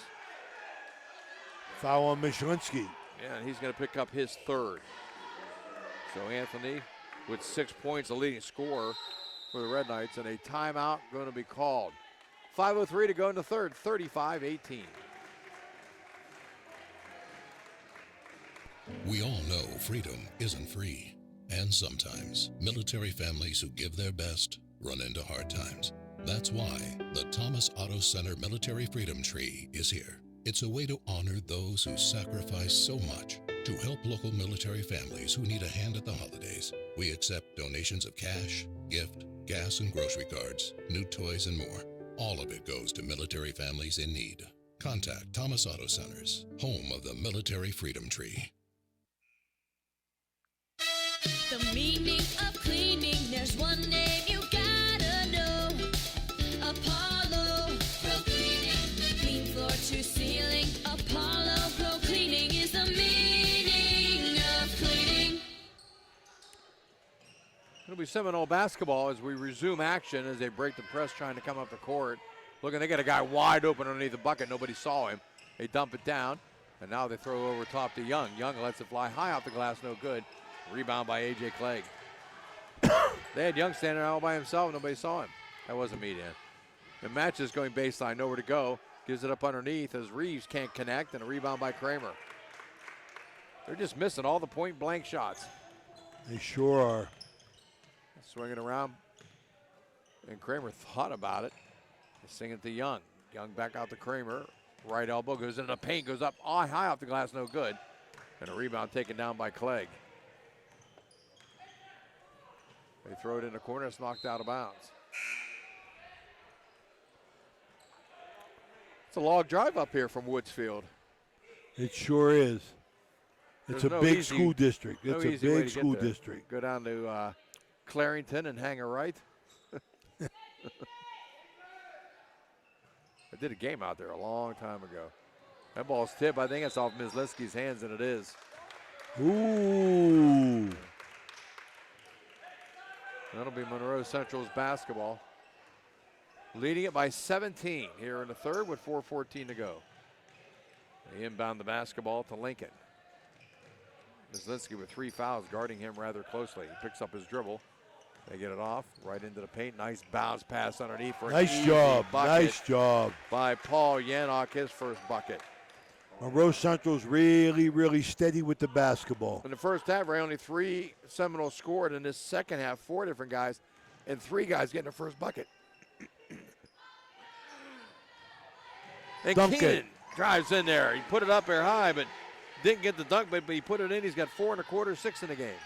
Foul on Mislinski. Yeah, and he's going to pick up his third. So Anthony with 6 points, the leading scorer for the Red Knights, and a timeout going to be called. 5:03 to go in the third, 35-18. We all know freedom isn't free. And sometimes military families who give their best run into hard times. That's why the Thomas Auto Center Military Freedom Tree is here. It's a way to honor those who sacrifice so much to help local military families who need a hand at the holidays. We accept donations of cash, gift, gas and grocery cards, new toys and more. All of it goes to military families in need. Contact Thomas Auto Centers, home of the Military Freedom Tree. The meaning of cleaning, there's one name you gotta know. Apollo Pro Cleaning. Clean floor to ceiling. Apollo Pro Cleaning is the meaning of cleaning. It'll be Seminole basketball as we resume action as they break the press trying to come up the court. Looking, they got a guy wide open underneath the bucket. Nobody saw him. They dump it down, and now they throw over top to Young. Young lets it fly high off the glass, no good. Rebound by A.J. Clegg. They had Young standing out by himself. Nobody saw him. That wasn't me, Dan. The match is going baseline, nowhere to go. Gives it up underneath as Reeves can't connect, and a rebound by Kramer. They're just missing all the point-blank shots. They sure are. Swinging around, and Kramer thought about it. Sing it to Young. Young back out to Kramer. Right elbow goes into the paint, goes up high off the glass, no good. And a rebound taken down by Clegg. They throw it in the corner, it's knocked out of bounds. It's a log drive up here from Woodsfield. It sure is. It's There's a no big easy- school district. no It's a easy way big to get school there. district. Go down to Clarington and hang a right. I did a game out there a long time ago. That ball's tipped. I think it's off Myslinsky's hands, and it is. Ooh. That'll be Monroe Central's basketball. Leading it by 17 here in the third with 4:14 to go. They inbound the basketball to Lincoln. Myslinsky with 3 fouls, guarding him rather closely. He picks up his dribble. They get it off, right into the paint. Nice bounce pass underneath for an Nice easy job. bucket Nice job. by Paul Yannock, his first bucket. Monroe Central's really, really steady with the basketball. In the first half, Ray, only 3 Seminoles scored. In this second half, 4 different guys, and 3 guys getting the first bucket. And Dunk it. Keenan drives in there. He put it up there high, but didn't get the dunk, but he put it in. He's got 4 1/4, 6 in the game.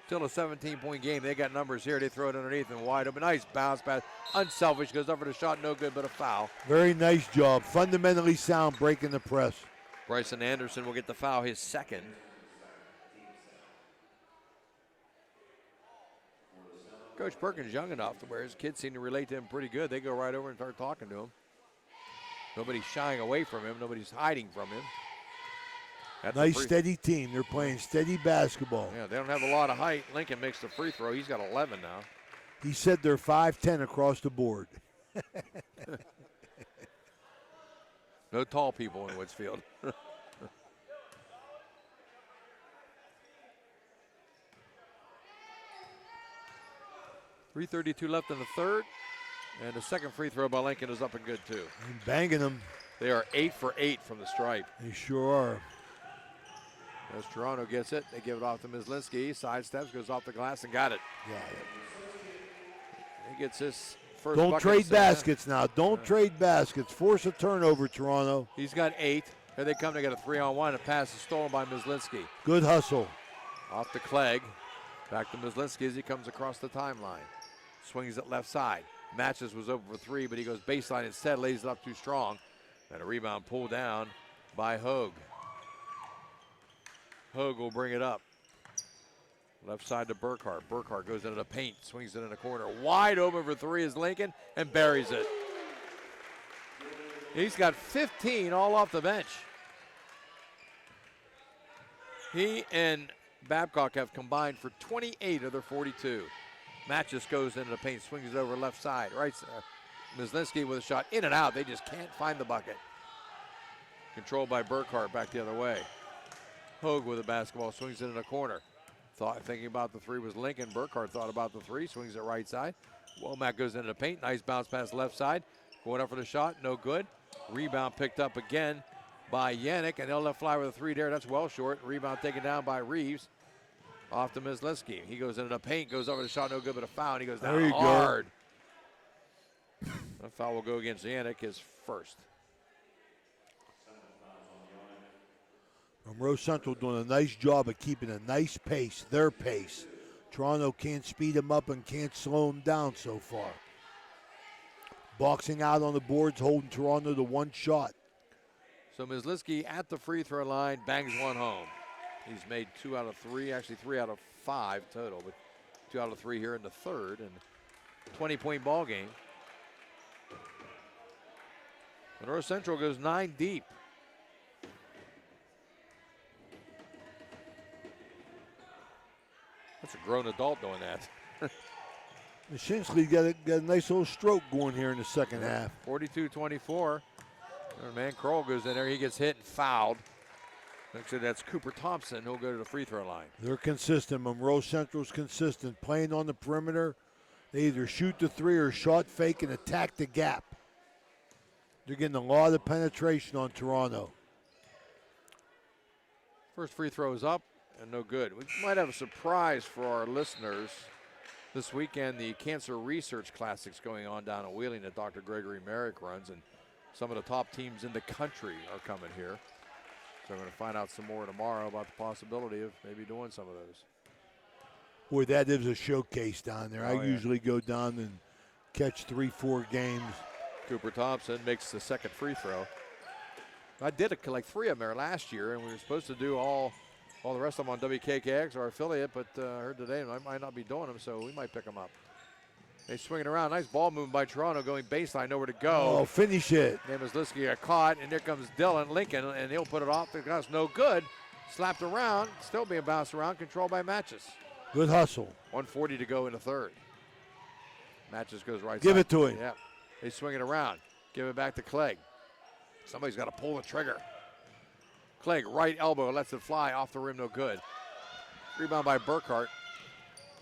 Still a 17-point game. They got numbers here. They throw it underneath and wide open. Nice bounce pass. Unselfish. Goes up for the shot. No good, but a foul. Very nice job. Fundamentally sound breaking the press. Bryson Anderson will get the foul, his second. Coach Perkins young enough to where his kids seem to relate to him pretty good. They go right over and start talking to him. Nobody's shying away from him. Nobody's hiding from him. That's Nice, steady team. They're playing steady basketball. Yeah, they don't have a lot of height. Lincoln makes the free throw. He's got 11 now. He said they're 5'10" across the board. No tall people in Woodsfield. 3:32 left in the third. And the second free throw by Lincoln is up and good, too. And banging them. They are 8 for 8 from the stripe. They sure are. As Toronto gets it, they give it off to Myslinsky. Sidesteps, goes off the glass, and got it. Got it. He gets his first Don't bucket trade of the second half. baskets now. Don't trade baskets. Force a turnover, Toronto. He's got 8. Here they come. They got a 3-on-1. A pass is stolen by Myslinsky. Good hustle. Off to Clegg. Back to Myslinsky as he comes across the timeline. Swings it left side. Matches was open for 3, but he goes baseline instead. Lays it up too strong. And a rebound pulled down by Hogue. Hogue will bring it up. Left side to Burkhart. Burkhart goes into the paint, swings it in the corner. Wide open for 3 is Lincoln, and buries it. He's got 15 all off the bench. He and Babcock have combined for 28 of their 42. Matches goes into the paint, swings it over left side. Right side. Myslinsky with a shot in and out. They just can't find the bucket. Controlled by Burkhart back the other way. Hogue with the basketball, swings it in the corner. Thinking about the 3 was Lincoln. Burkhart thought about the 3, swings it right side. Womack goes into the paint. Nice bounce pass left side. Going up for the shot, no good. Rebound picked up again by Yannick, and they'll let fly with a 3 there. That's well short. Rebound taken down by Reeves. Off to Myslinsky. He goes into the paint, goes over the shot, no good, but a foul, and he goes down There you hard. That foul will go against Yannick, his first. Monroe Central doing a nice job of keeping a nice pace, their pace. Toronto can't speed them up and can't slow them down so far. Boxing out on the boards, holding Toronto to 1 shot. So Myslinsky at the free throw line, bangs 1 home. He's made 2 out of 3, actually 3 out of 5 total, but 2 out of 3 here in the third, and 20-point ball game. Monroe Central goes 9 deep. That's a grown adult doing that. Mashinsky got a nice little stroke going here in the second half. 42-24. Man, Kroll goes in there. He gets hit and fouled. Actually, that's Cooper Thompson. He'll go to the free throw line. They're consistent. Monroe Central's consistent. Playing on the perimeter. They either shoot the three or shot fake and attack the gap. They're getting a lot of penetration on Toronto. First free throw is up and no good. We might have a surprise for our listeners. This weekend, the Cancer Research Classic's going on down in Wheeling that Dr. Gregory Merrick runs, and some of the top teams in the country are coming here. So I'm going to find out some more tomorrow about the possibility of maybe doing some of those. Boy, that is a showcase down there. I yeah. usually go down and catch 3-4 games. Cooper Thompson makes the second free throw. I did like 3 of them there last year, and we were supposed to do all the rest of them on WKKX, our affiliate, but I heard today I might not be doing them, so we might pick them up. They swing it around. Nice ball movement by Toronto going baseline, nowhere to go. Oh, finish it. Liski got caught, and here comes Dylan Lincoln, and he'll put it off. That's no good. Slapped around, still being bounced around, controlled by Matches. Good hustle. 1:40 to go in the third. Matches goes right Give side. it to him. Yeah. They swing it around. Give it back to Clegg. Somebody's got to pull the trigger. Clegg, right elbow, lets it fly off the rim, no good. Rebound by Burkhart.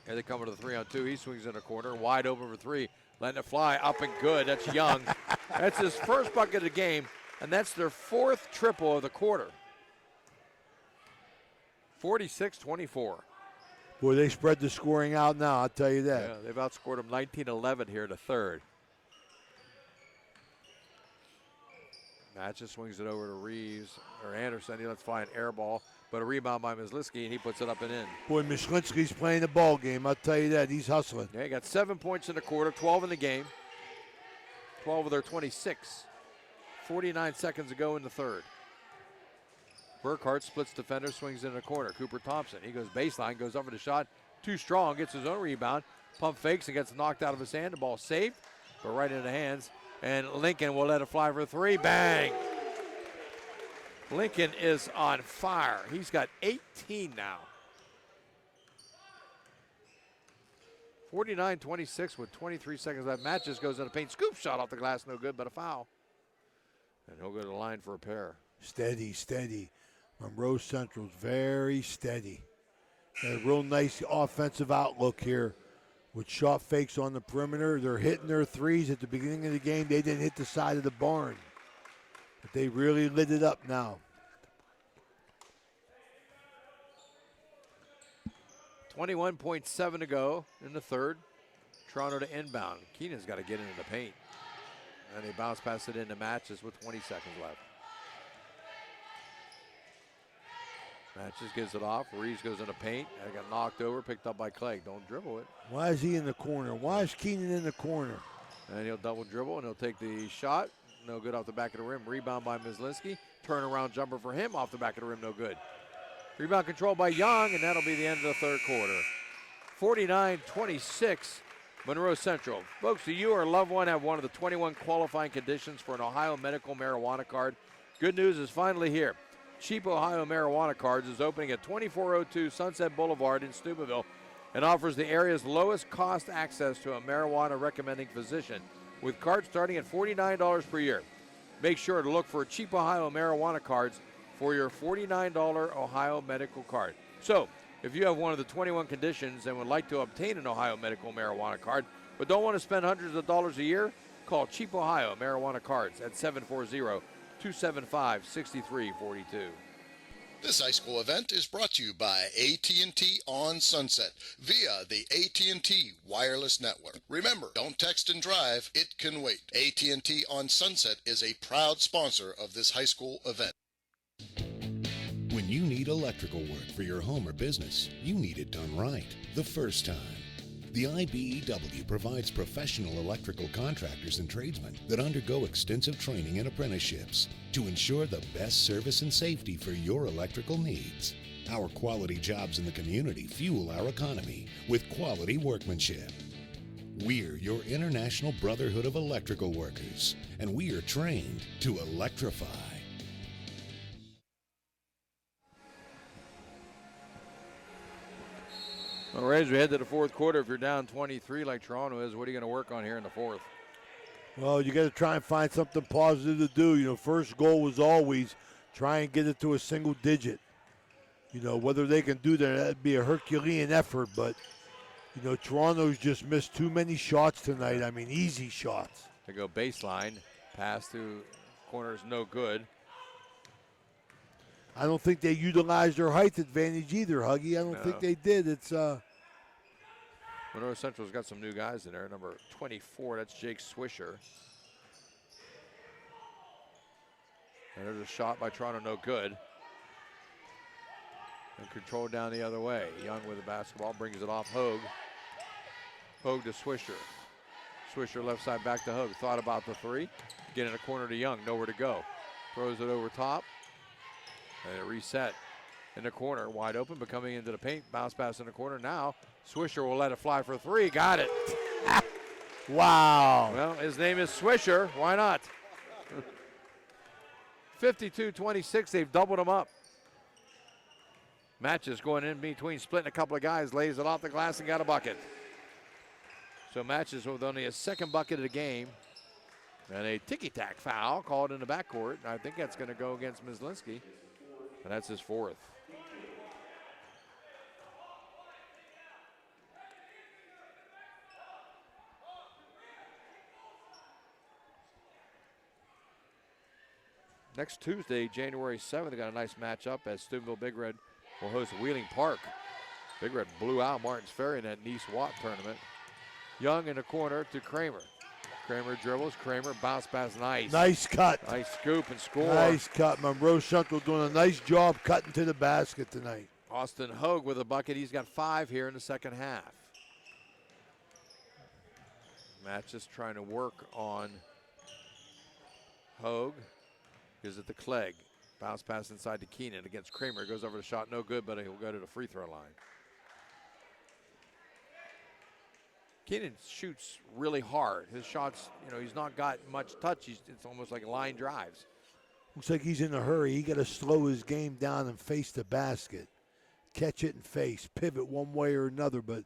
Here they come to the 3-on-2. He swings in a corner, wide open for 3. Letting it fly, up and good. That's Young. That's his first bucket of the game, and that's their 4th triple of the quarter. 46-24. Boy, they spread the scoring out now, I'll tell you that. Yeah, they've outscored them 19-11 here in the third. Matches swings it over to Reeves, or Anderson. He lets fly an air ball, but a rebound by Mysliski, and he puts it up and in. Boy, Mysliski's playing the ball game, I'll tell you that. He's hustling. Yeah, he got 7 points in the quarter, 12 in the game. 12 of their 26. 49 seconds to go in the third. Burkhart splits defender, swings in the corner. Cooper Thompson, he goes baseline, goes up for the shot. Too strong, gets his own rebound. Pump fakes and gets knocked out of his hand. The ball saved, but right in the hands. And Lincoln will let it fly for 3. Bang! Lincoln is on fire. He's got 18 now. 49-26 with 23 seconds left. Matches goes in the paint. Scoop shot off the glass, no good, but a foul. And he'll go to the line for a pair. Steady, steady. Monroe Central's very steady. Got a real nice offensive outlook here with shot fakes on the perimeter. They're hitting their threes at the beginning of the game. They didn't hit the side of the barn, but they really lit it up now. 21.7 to go in the third. Toronto to inbound. Keenan's got to get into the paint. And they bounce pass it into Matches with 20 seconds left. Matches gives it off. Reeves goes into paint. And got knocked over, picked up by Clegg. Don't dribble it. Why is he in the corner? Why is Keenan in the corner? And he'll double dribble, and he'll take the shot. No good off the back of the rim. Rebound by Mysliski. Turnaround jumper for him off the back of the rim. No good. Rebound controlled by Young, and that'll be the end of the third quarter. 49-26, Monroe Central. Folks, do you or a loved one have one of the 21 qualifying conditions for an Ohio medical marijuana card? Good news is finally here. Cheap Ohio Marijuana Cards is opening at 2402 Sunset Boulevard in Steubenville and offers the area's lowest cost access to a marijuana recommending physician, with cards starting at $49 per year. Make sure to look for Cheap Ohio Marijuana Cards for your $49 Ohio medical card. So, if you have one of the 21 conditions and would like to obtain an Ohio medical marijuana card, but don't want to spend hundreds of dollars a year, call Cheap Ohio Marijuana Cards at 740-275-6342. This high school event is brought to you by AT&T on Sunset via the AT&T Wireless Network. Remember, don't text and drive, it can wait. AT&T on Sunset is a proud sponsor of this high school event. When you need electrical work for your home or business, you need it done right the first time. The IBEW provides professional electrical contractors and tradesmen that undergo extensive training and apprenticeships to ensure the best service and safety for your electrical needs. Our quality jobs in the community fuel our economy with quality workmanship. We're your International Brotherhood of Electrical Workers, and we are trained to electrify. Well, Ray, as we head to the fourth quarter, if you're down 23 like Toronto is, what are you going to work on here in the fourth? Well, you got to try and find something positive to do. You know, first goal was always try and get it to a single digit. You know, whether they can do that, that'd be a Herculean effort. But, you know, Toronto's just missed too many shots tonight. I mean, easy shots. They go baseline. Pass to corner is no good. I don't think they utilized their height advantage either, Huggy. I don't think they did. It's Monroe Central's got some new guys in there. Number 24, that's Jake Swisher. And there's a shot by Toronto, no good. And controlled down the other way. Young with the basketball, brings it off Hogue. Hogue to Swisher. Swisher left side back to Hogue. Thought about the three. Get in the corner to Young, nowhere to go. Throws it over top. And a reset in the corner, wide open, but coming into the paint. Bounce pass in the corner. Now, Swisher will let it fly for three. Got it. Wow. Well, his name is Swisher. Why not? 52-26. They've doubled him up. Matches going in between, splitting a couple of guys. Lays it off the glass and got a bucket. So Matches with only a second bucket of the game. And a ticky-tack foul called in the backcourt. And I think that's going to go against Myslinski. And that's his fourth. Next Tuesday, January 7th, they got a nice matchup as Steubenville Big Red will host Wheeling Park. Big Red blew out Martins Ferry in that Nice-Watt tournament. Young in the corner to Kramer. Kramer dribbles. Kramer bounce pass, nice. Nice cut. Nice scoop and score. Nice cut. Monroe Central doing a nice job cutting to the basket tonight. Austin Hogue with a bucket. He's got 5 here in the second half. Matches trying to work on Hogue. Gives it to Clegg. Bounce pass inside to Keenan against Kramer. Goes over the shot, no good, but he'll go to the free throw line. Keenan shoots really hard. His shots, you know, he's not got much touch. It's almost like line drives. Looks like he's in a hurry. He got to slow his game down and face the basket. Catch it and face. Pivot one way or another, but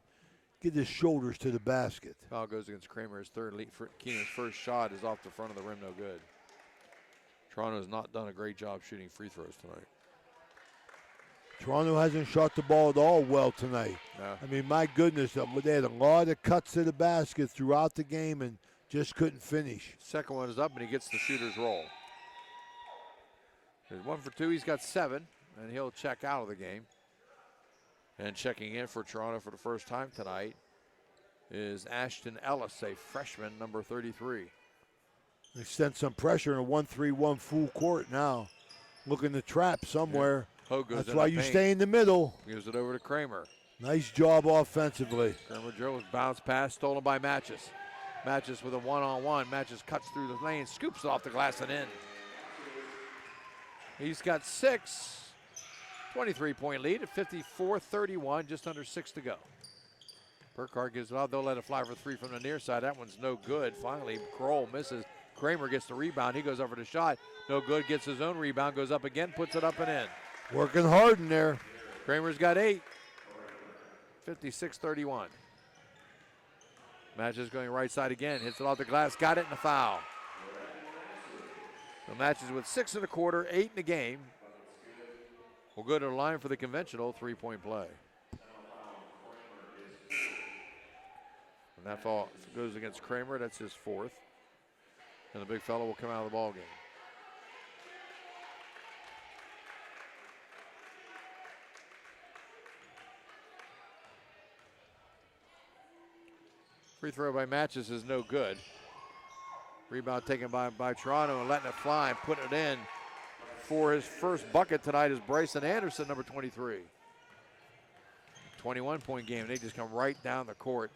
get his shoulders to the basket. Foul goes against Kramer. His third lead. Keenan's first shot is off the front of the rim, no good. Toronto has not done a great job shooting free throws tonight. Toronto hasn't shot the ball at all well tonight. No. I mean, my goodness, they had a lot of cuts to the basket throughout the game and just couldn't finish. Second one is up, and he gets the shooter's roll. There's 1 for 2. He's got 7, and he'll check out of the game. And checking in for Toronto for the first time tonight is Ashton Ellis, a freshman, number 33. They sent some pressure in a 1-3-1 full court now. Looking to trap somewhere. Yeah. Hogue goes That's why you stay in the middle. Gives it over to Kramer. Nice job offensively. Kramer dribbles, bounce pass, stolen by Matches. Matches with a one-on-one. Matches cuts through the lane, scoops it off the glass and in. He's got 6. 23-point lead at 54-31, just under 6 to go. Burkhart gives it out. They'll let it fly for 3 from the near side. That one's no good. Finally, Kroll misses. Kramer gets the rebound. He goes over the shot. No good. Gets his own rebound. Goes up again. Puts it up and in. Working hard in there. Kramer's got 8. 56-31. Matches going right side again. Hits it off the glass. Got it in the foul. So Matches with 6 in the quarter, 8 in the game. We'll go to the line for the conventional 3-point play. And that fall goes against Kramer. That's his 4th. And the big fellow will come out of the ball game. Free throw by Matches is no good. Rebound taken by Toronto and letting it fly and putting it in for his first bucket tonight is Bryson Anderson, number 23. 21-point game. They just come right down the court.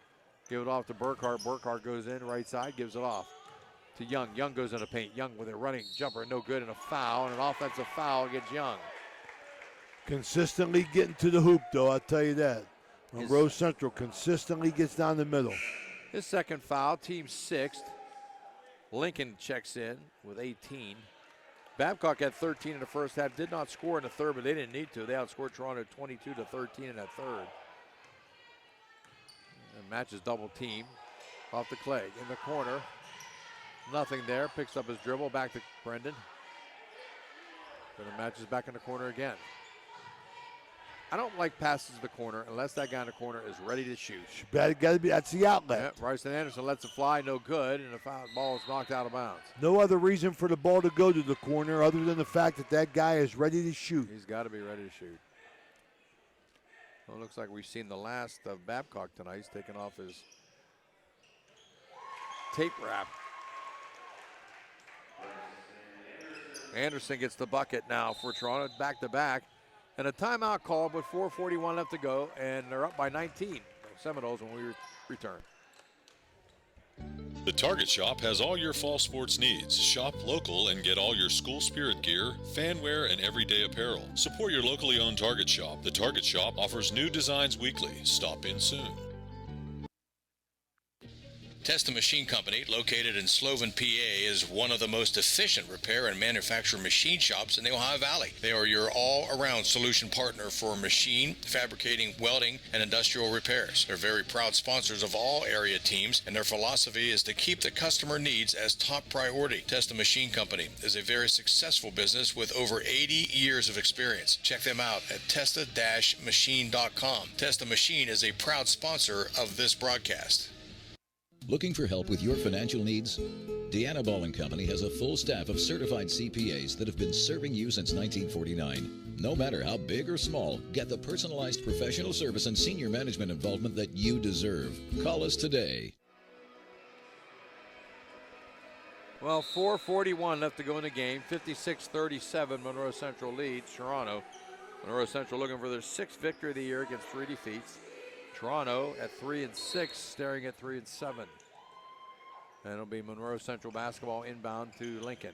Give it off to Burkhart. Burkhart goes in right side, gives it off to Young. Young goes in the paint. Young with a running jumper, no good, and a foul, and an offensive foul against Young. Consistently getting to the hoop, though, I'll tell you that. Monroe Central consistently gets down the middle. His second foul, team 6th. Lincoln checks in with 18. Babcock had 13 in the first half, did not score in the third, but they didn't need to. They outscored Toronto 22-13 in that third. And Matches double team off the Clegg. In the corner, nothing there. Picks up his dribble, back to Brendan. Then Matches back in the corner again. I don't like passes to the corner unless that guy in the corner is ready to shoot. That's the outlet. Yep, Bryson Anderson lets it fly, no good, and the ball is knocked out of bounds. No other reason for the ball to go to the corner other than the fact that that guy is ready to shoot. He's got to be ready to shoot. Well, it looks like we've seen the last of Babcock tonight. He's taking off his tape wrap. Anderson gets the bucket now for Toronto, back-to-back. And a timeout called with 4:41 left to go, and they're up by 19. Seminoles when we return. The Target Shop has all your fall sports needs. Shop local and get all your school spirit gear, fan wear, and everyday apparel. Support your locally owned Target Shop. The Target Shop offers new designs weekly. Stop in soon. Testa Machine Company, located in Sloven, PA, is one of the most efficient repair and manufacture machine shops in the Ohio Valley. They are your all-around solution partner for machine, fabricating, welding, and industrial repairs. They're very proud sponsors of all area teams, and their philosophy is to keep the customer needs as top priority. Testa Machine Company is a very successful business with over 80 years of experience. Check them out at testa-machine.com. Testa Machine is a proud sponsor of this broadcast. Looking for help with your financial needs? Deanna Ball & Company has a full staff of certified CPAs that have been serving you since 1949. No matter how big or small, get the personalized professional service and senior management involvement that you deserve. Call us today. Well, 4:41 left to go in the game. 56-37, Monroe Central leads Toronto. Monroe Central looking for their 6th victory of the year against 3 defeats. Toronto at 3-6, staring at 3-7. And it'll be Monroe Central basketball inbound to Lincoln.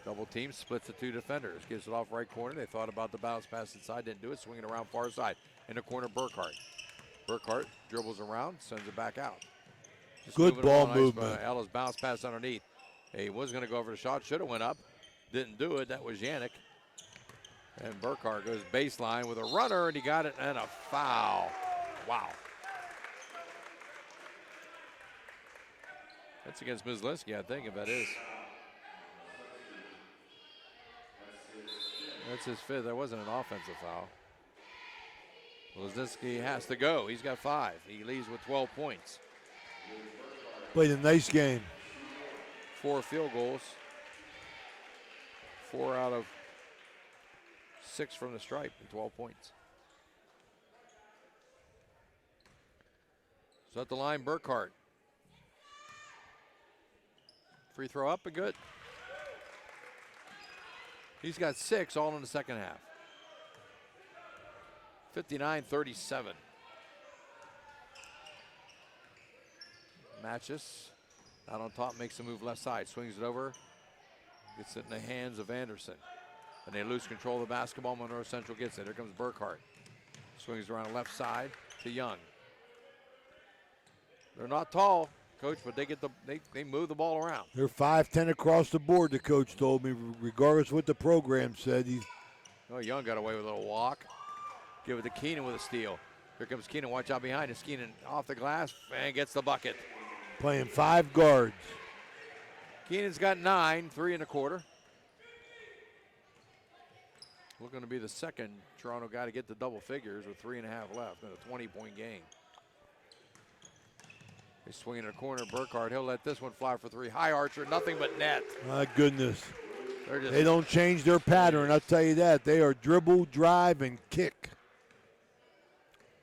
Double team, splits the 2 defenders. Gives it off right corner. They thought about the bounce pass inside, didn't do it. Swinging around far side. In the corner, Burkhart. Burkhart dribbles around, sends it back out. Just good ball movement. Ella's bounce pass underneath. He was going to go over the shot, should have went up. Didn't do it, that was Yannick. And Burkhart goes baseline with a runner, and he got it, and a foul. Wow. That's against Myslinski, I think, if that is. That's his 5th. That wasn't an offensive foul. Myslinski has to go. He's got 5. He leaves with 12 points. Played a nice game. 4 field goals. 4 out of 6 from the stripe and 12 points. So at the line, Burkhart. Free throw up and good. He's got 6 all in the second half. 59-37. Matches out on top, makes a move left side, swings it over, gets it in the hands of Anderson. And they lose control of the basketball. Monroe Central gets it. Here comes Burkhart. Swings around the left side to Young. They're not tall, Coach, but they move the ball around. They're 5'10" across the board, the coach told me, regardless of what the program said. Young got away with a little walk. Give it to Keenan with a steal. Here comes Keenan. Watch out behind us. Keenan off the glass and gets the bucket. Playing 5 guards. Keenan's got 9, 3 in the quarter. Looking to be the second Toronto guy to get the double figures with 3.5 left in a 20-point game. They swing in the corner. Burkhart, he'll let this one fly for 3. High archer, nothing but net. My goodness. They don't change their pattern, I'll tell you that. They are dribble, drive, and kick.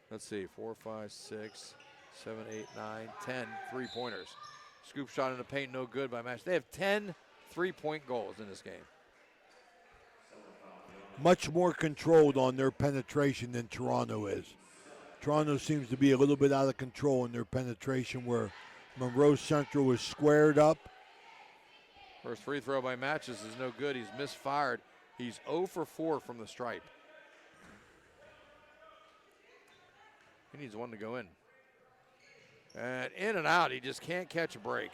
Let's see, 4, 5, 6, 7, 8, 9, 10 3-pointers. Scoop shot in the paint, no good by Match. They have 10 3-point goals in this game. Much more controlled on their penetration than Toronto is. Toronto seems to be a little bit out of control in their penetration, where Monroe Central was squared up. First free throw by Matches is no good. He's misfired. He's 0 for 4 from the stripe. He needs one to go in. And in and out, he just can't catch a break.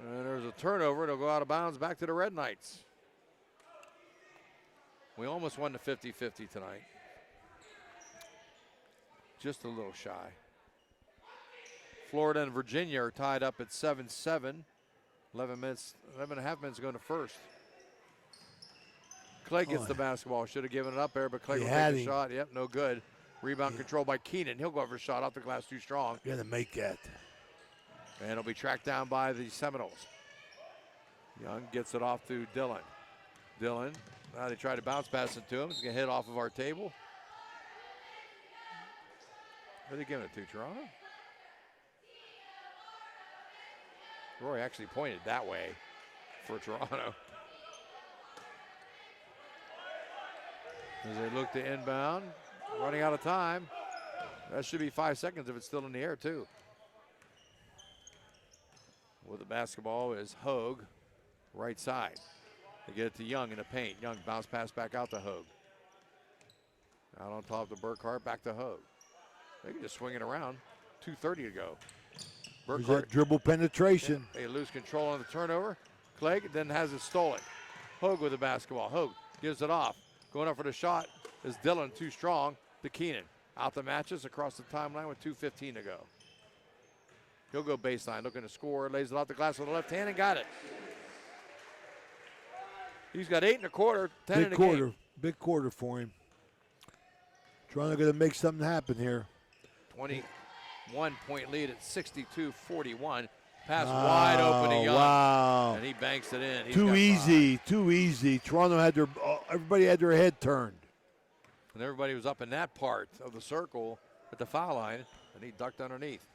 And there's a turnover. It'll go out of bounds back to the Red Knights. We almost won the 50-50 tonight. just a little shy. Florida and Virginia are tied up at 7-7. 11 and a half minutes going to first. Clay gets the basketball. Should have given it up there, but Clay will take the shot. Yep, no good. Rebound control by Keenan. He'll go over a shot off the glass, too strong. Got to make that. And it'll be tracked down by the Seminoles. Young gets it off to Dillon. Dillon, they try to bounce pass it to him. He's going to hit off of our table. Who are they giving it to, Toronto? Roy actually pointed that way for Toronto. As they look to inbound, running out of time. That should be 5 seconds if it's still in the air, too. With the basketball is Hogue, right side. They get it to Young in the paint. Young bounce pass back out to Hogue. Out on top to Burkhart, back to Hogue. They can just swing it around. 2:30 to go. There's that dribble penetration. They lose control on the turnover. Clegg then has it stolen. Hogue with the basketball. Hogue gives it off. Going up for the shot is Dillon, too strong to Keenan. Out the matches across the timeline with 2:15 to go. He'll go baseline, looking to score. Lays it off the glass with the left hand and got it. He's got 8 and a quarter, 10 in a game. Big quarter for him. Toronto going to make something happen here. 21-point lead at 62-41. Pass wide open to Young. Wow. And he banks it in. Too easy. Toronto had everybody had their head turned. And everybody was up in that part of the circle at the foul line, and he ducked underneath.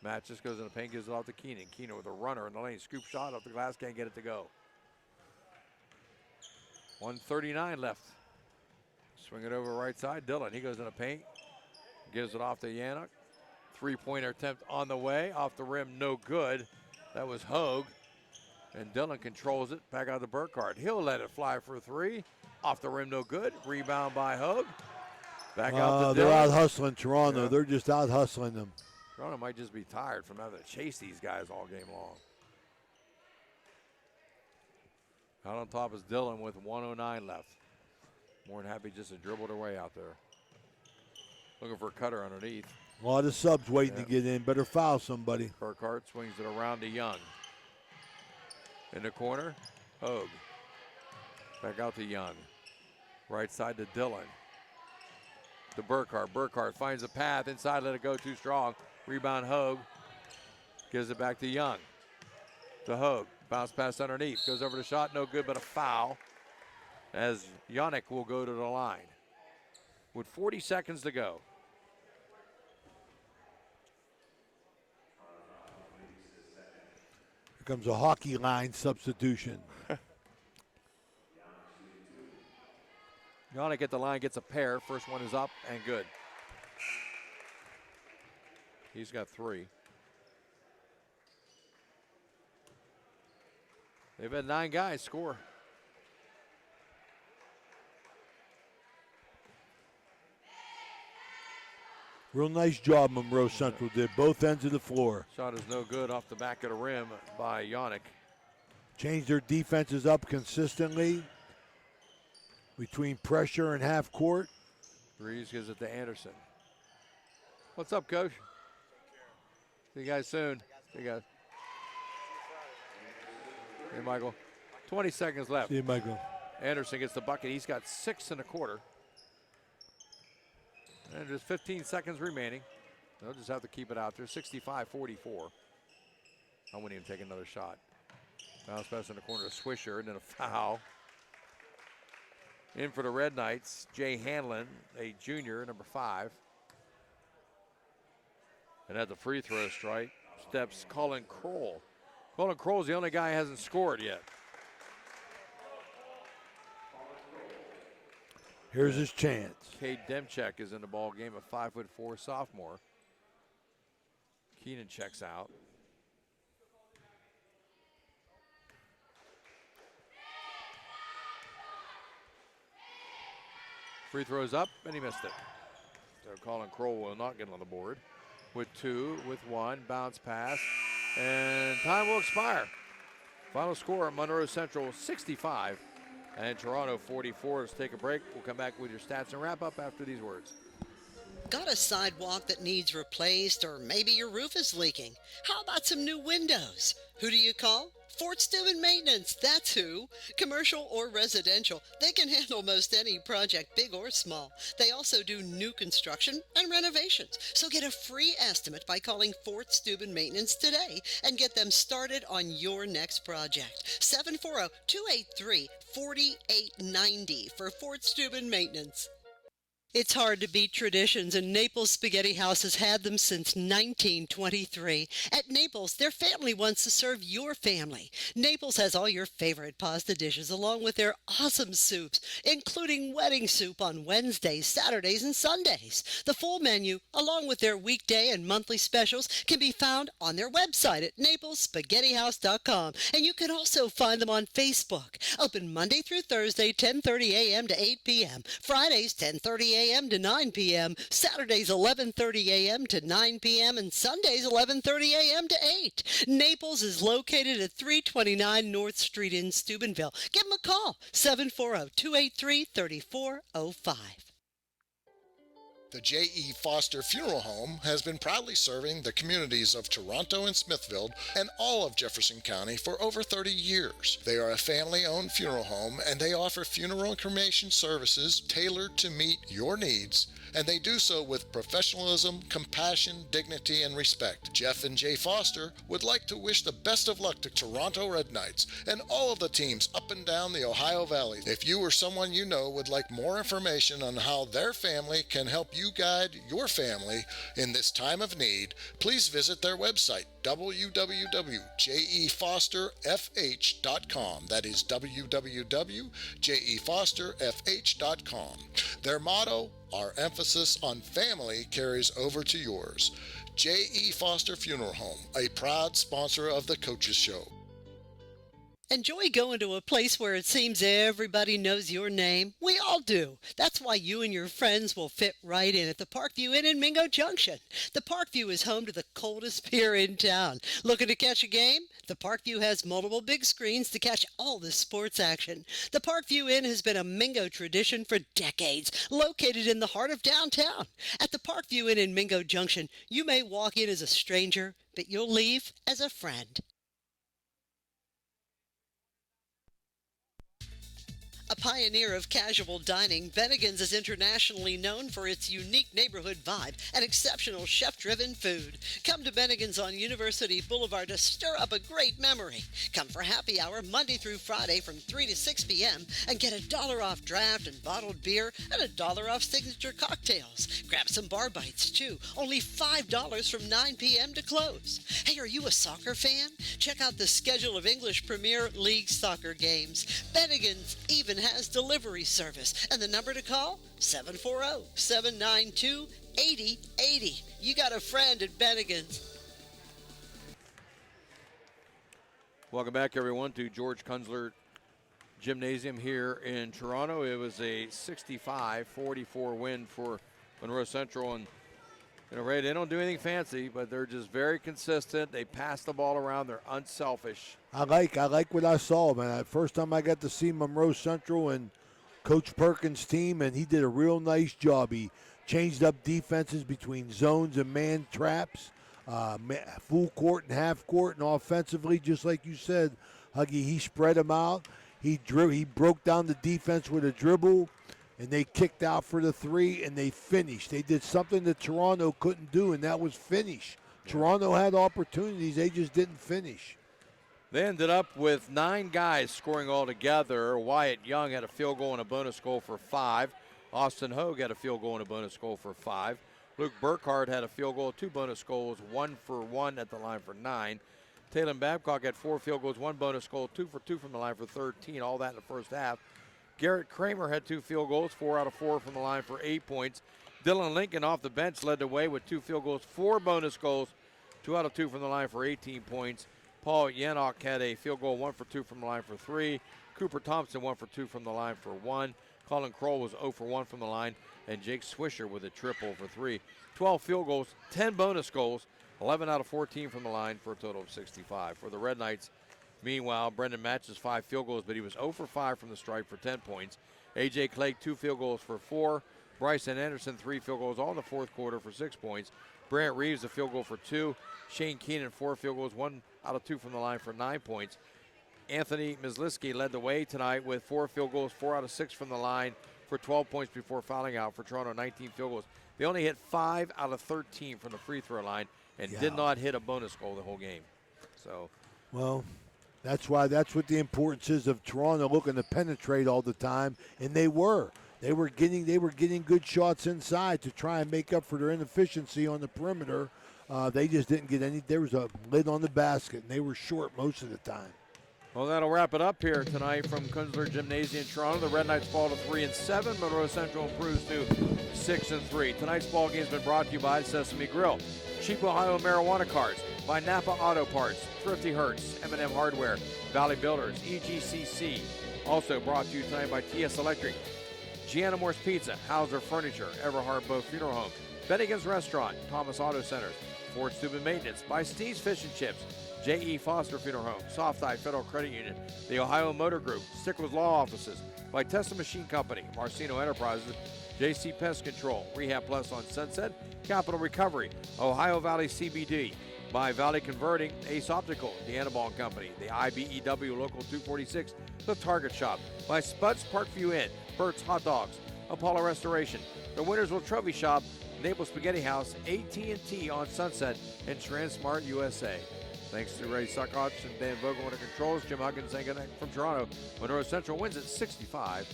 Matt just goes in the paint, gives it off to Keenan. Keenan with a runner in the lane. Scoop shot off the glass, can't get it to go. 1:39 left. Swing it over right side. Dillon, he goes in the paint. Gives it off to Yannick. Three-pointer attempt on the way. Off the rim, no good. That was Hogue. And Dillon controls it. Back out to Burkhart. He'll let it fly for 3. Off the rim, no good. Rebound by Hogue. Back out to Dillon. They're out hustling Toronto. Yeah. They're just out hustling them. Toronto might just be tired from having to chase these guys all game long. Out on top is Dillon with 1:09 left. More than happy just to dribble their way out there. Looking for a cutter underneath. A lot of subs waiting to get in. Better foul somebody. Burkhart swings it around to Young. In the corner, Hogue. Back out to Young. Right side to Dillon. To Burkhart. Burkhart finds a path inside, let it go too strong. Rebound Hogue. Gives it back to Young. To Hogue. Bounce pass underneath. Goes over the shot. No good, but a foul. As Yannick will go to the line. With 40 seconds to go. Here comes a hockey line substitution. Yannick at the line gets a pair. First one is up and good. He's got 3. They've had 9 guys score. Real nice job Monroe Central did. Both ends of the floor. Shot is no good off the back of the rim by Yannick. Changed their defenses up consistently between pressure and half court. Reeves gives it to Anderson. What's up, Coach? See you guys soon. See you guys. Hey, Michael. 20 seconds left. See you, Michael. Anderson gets the bucket. He's got 6 and a quarter. And there's 15 seconds remaining. They'll just have to keep it out there. 65-44. I wouldn't even take another shot. Bounce pass in the corner to Swisher, and then a foul. In for the Red Knights, Jay Hanlon, a junior, number 5. And at the free throw strike, steps Colin Kroll. Colin Kroll's the only guy who hasn't scored yet. Here's his chance. Cade Demchek is in the ball game, a 5'4" sophomore. Keenan checks out. Free throws up, and he missed it. So Colin Kroll will not get on the board. With 2, with 1, bounce pass, and time will expire. Final score, Monroe Central 65 and Toronto 44. Let's take a break. We'll come back with your stats and wrap up after these words. Got a sidewalk that needs replaced, or maybe your roof is leaking? How about some new windows? Who do you call? Fort Steuben Maintenance, that's who. Commercial or residential, they can handle most any project, big or small. They also do new construction and renovations. So get a free estimate by calling Fort Steuben Maintenance today and get them started on your next project. 740-283-4890 for Fort Steuben Maintenance. It's hard to beat traditions, and Naples Spaghetti House has had them since 1923. At Naples, their family wants to serve your family. Naples has all your favorite pasta dishes along with their awesome soups, including wedding soup on Wednesdays, Saturdays, and Sundays. The full menu, along with their weekday and monthly specials, can be found on their website at naplesspaghettihouse.com, and you can also find them on Facebook. Open Monday through Thursday, 10:30 a.m. to 8 p.m., Fridays, 10:30 a.m. to 9 p.m., Saturdays 11:30 a.m. to 9 p.m., and Sundays 11:30 a.m. to 8. Naples is located at 329 North Street in Steubenville. Give them a call, 740-283-3405. The J.E. Foster Funeral Home has been proudly serving the communities of Toronto and Smithfield and all of Jefferson County for over 30 years. They are a family-owned funeral home, and they offer funeral and cremation services tailored to meet your needs, and they do so with professionalism, compassion, dignity, and respect. Jeff and Jay Foster would like to wish the best of luck to Toronto Red Knights and all of the teams up and down the Ohio Valley. If you or someone you know would like more information on how their family can help you guide your family in this time of need, please visit their website, www.jefosterfh.com. That is www.jefosterfh.com. Their motto, our emphasis on family carries over to yours. J.E. Foster Funeral Home, a proud sponsor of the Coaches Show. Enjoy going to a place where it seems everybody knows your name? We all do. That's why you and your friends will fit right in at the Parkview Inn in Mingo Junction. The Parkview is home to the coldest beer in town. Looking to catch a game? The Parkview has multiple big screens to catch all the sports action. The Parkview Inn has been a Mingo tradition for decades, located in the heart of downtown. At the Parkview Inn in Mingo Junction, you may walk in as a stranger, but you'll leave as a friend. A pioneer of casual dining, Bennigan's is internationally known for its unique neighborhood vibe and exceptional chef-driven food. Come to Bennigan's on University Boulevard to stir up a great memory. Come for happy hour Monday through Friday from 3 to 6 p.m. and get $1 off draft and bottled beer and $1 off signature cocktails. Grab some bar bites too, only $5 from 9 p.m. to close. Hey, are you a soccer fan? Check out the schedule of English Premier League soccer games. Bennigan's even has delivery service, and the number to call, 740-792-8080. You got a friend at Bennigan's. Welcome back, everyone, to George Kunzler Gymnasium here in Toronto. It was a 65-44 win for Monroe Central, and Ray, they don't do anything fancy, but they're just very consistent. They pass the ball around. They're unselfish. I like what I saw, man. First time I got to see Monroe Central and Coach Perkins' team, and he did a real nice job. He changed up defenses between zones and man traps, full court and half court, and offensively, just like you said, Huggy, he spread them out. He broke down the defense with a dribble, and they kicked out for the three, and they finished. They did something that Toronto couldn't do, and that was finish. Yeah. Toronto had opportunities. They just didn't finish. They ended up with 9 guys scoring all together. Wyatt Young had a field goal and a bonus goal for 5. Austin Hogue had a field goal and a bonus goal for 5. Luke Burkhardt had a field goal, 2 bonus goals, 1 for 1 at the line for 9. Taylor Babcock had 4 field goals, 1 bonus goal, 2 for 2 from the line for 13, all that in the first half. Garrett Kramer had 2 field goals, 4 out of 4 from the line for 8 points. Dylan Lincoln off the bench led the way with 2 field goals, 4 bonus goals, 2 out of 2 from the line for 18 points. Paul Yannock had a field goal, 1 for 2 from the line for 3. Cooper Thompson, 1 for 2 from the line for 1. Colin Kroll was 0 for 1 from the line, and Jake Swisher with a triple for 3. 12 field goals, 10 bonus goals, 11 out of 14 from the line for a total of 65. For the Red Knights, meanwhile, Brendan Matches 5 field goals, but he was 0 for 5 from the stripe for 10 points. A.J. Clegg, 2 field goals for 4. Bryson Anderson, 3 field goals all in the fourth quarter for 6 points. Brant Reeves, a field goal for 2. Shane Keenan, 4 field goals, 1 out of 2 from the line for 9 points. Anthony Misliski led the way tonight with 4 field goals, 4 out of 6 from the line for 12 points before fouling out for Toronto, 19 field goals. They only hit 5 out of 13 from the free throw line and did not hit a bonus goal the whole game. So, well, that's what the importance is of Toronto looking to penetrate all the time, and they were. They were getting good shots inside to try and make up for their inefficiency on the perimeter. They just didn't get any. There was a lid on the basket, and they were short most of the time. Well, that'll wrap it up here tonight from Kunzler Gymnasium in Toronto. The Red Knights fall to 3-7. Monroe Central improves to 6-3. Tonight's ball game has been brought to you by Sesame Grill, Cheap Ohio Marijuana Cards, by Napa Auto Parts, Thrifty Hertz, M&M Hardware, Valley Builders, EGCC. Also brought to you tonight by TS Electric, Gianna Moore's Pizza, Hauser Furniture, Everhard Bow Funeral Home, Bennigan's Restaurant, Thomas Auto Centers, Ford Steuben Maintenance, by Steve's Fish and Chips, J.E. Foster Funeral Home, Soft Eye Federal Credit Union, the Ohio Motor Group, Stickles Law Offices, by Testa Machine Company, Marcino Enterprises, J.C. Pest Control, Rehab Plus on Sunset, Capital Recovery, Ohio Valley CBD, by Valley Converting, Ace Optical, the Annaball Company, the IBEW Local 246, the Target Shop, by Spuds Parkview Inn, Burt's Hot Dogs, Apollo Restoration, the Wintersville Trophy Shop, Naples Spaghetti House, AT&T on Sunset, and Transmart USA. Thanks to Ray Suckots and Dan Vogel on the controls. Jim Huggins saying good night from Toronto. Monroe Central wins it 65-44.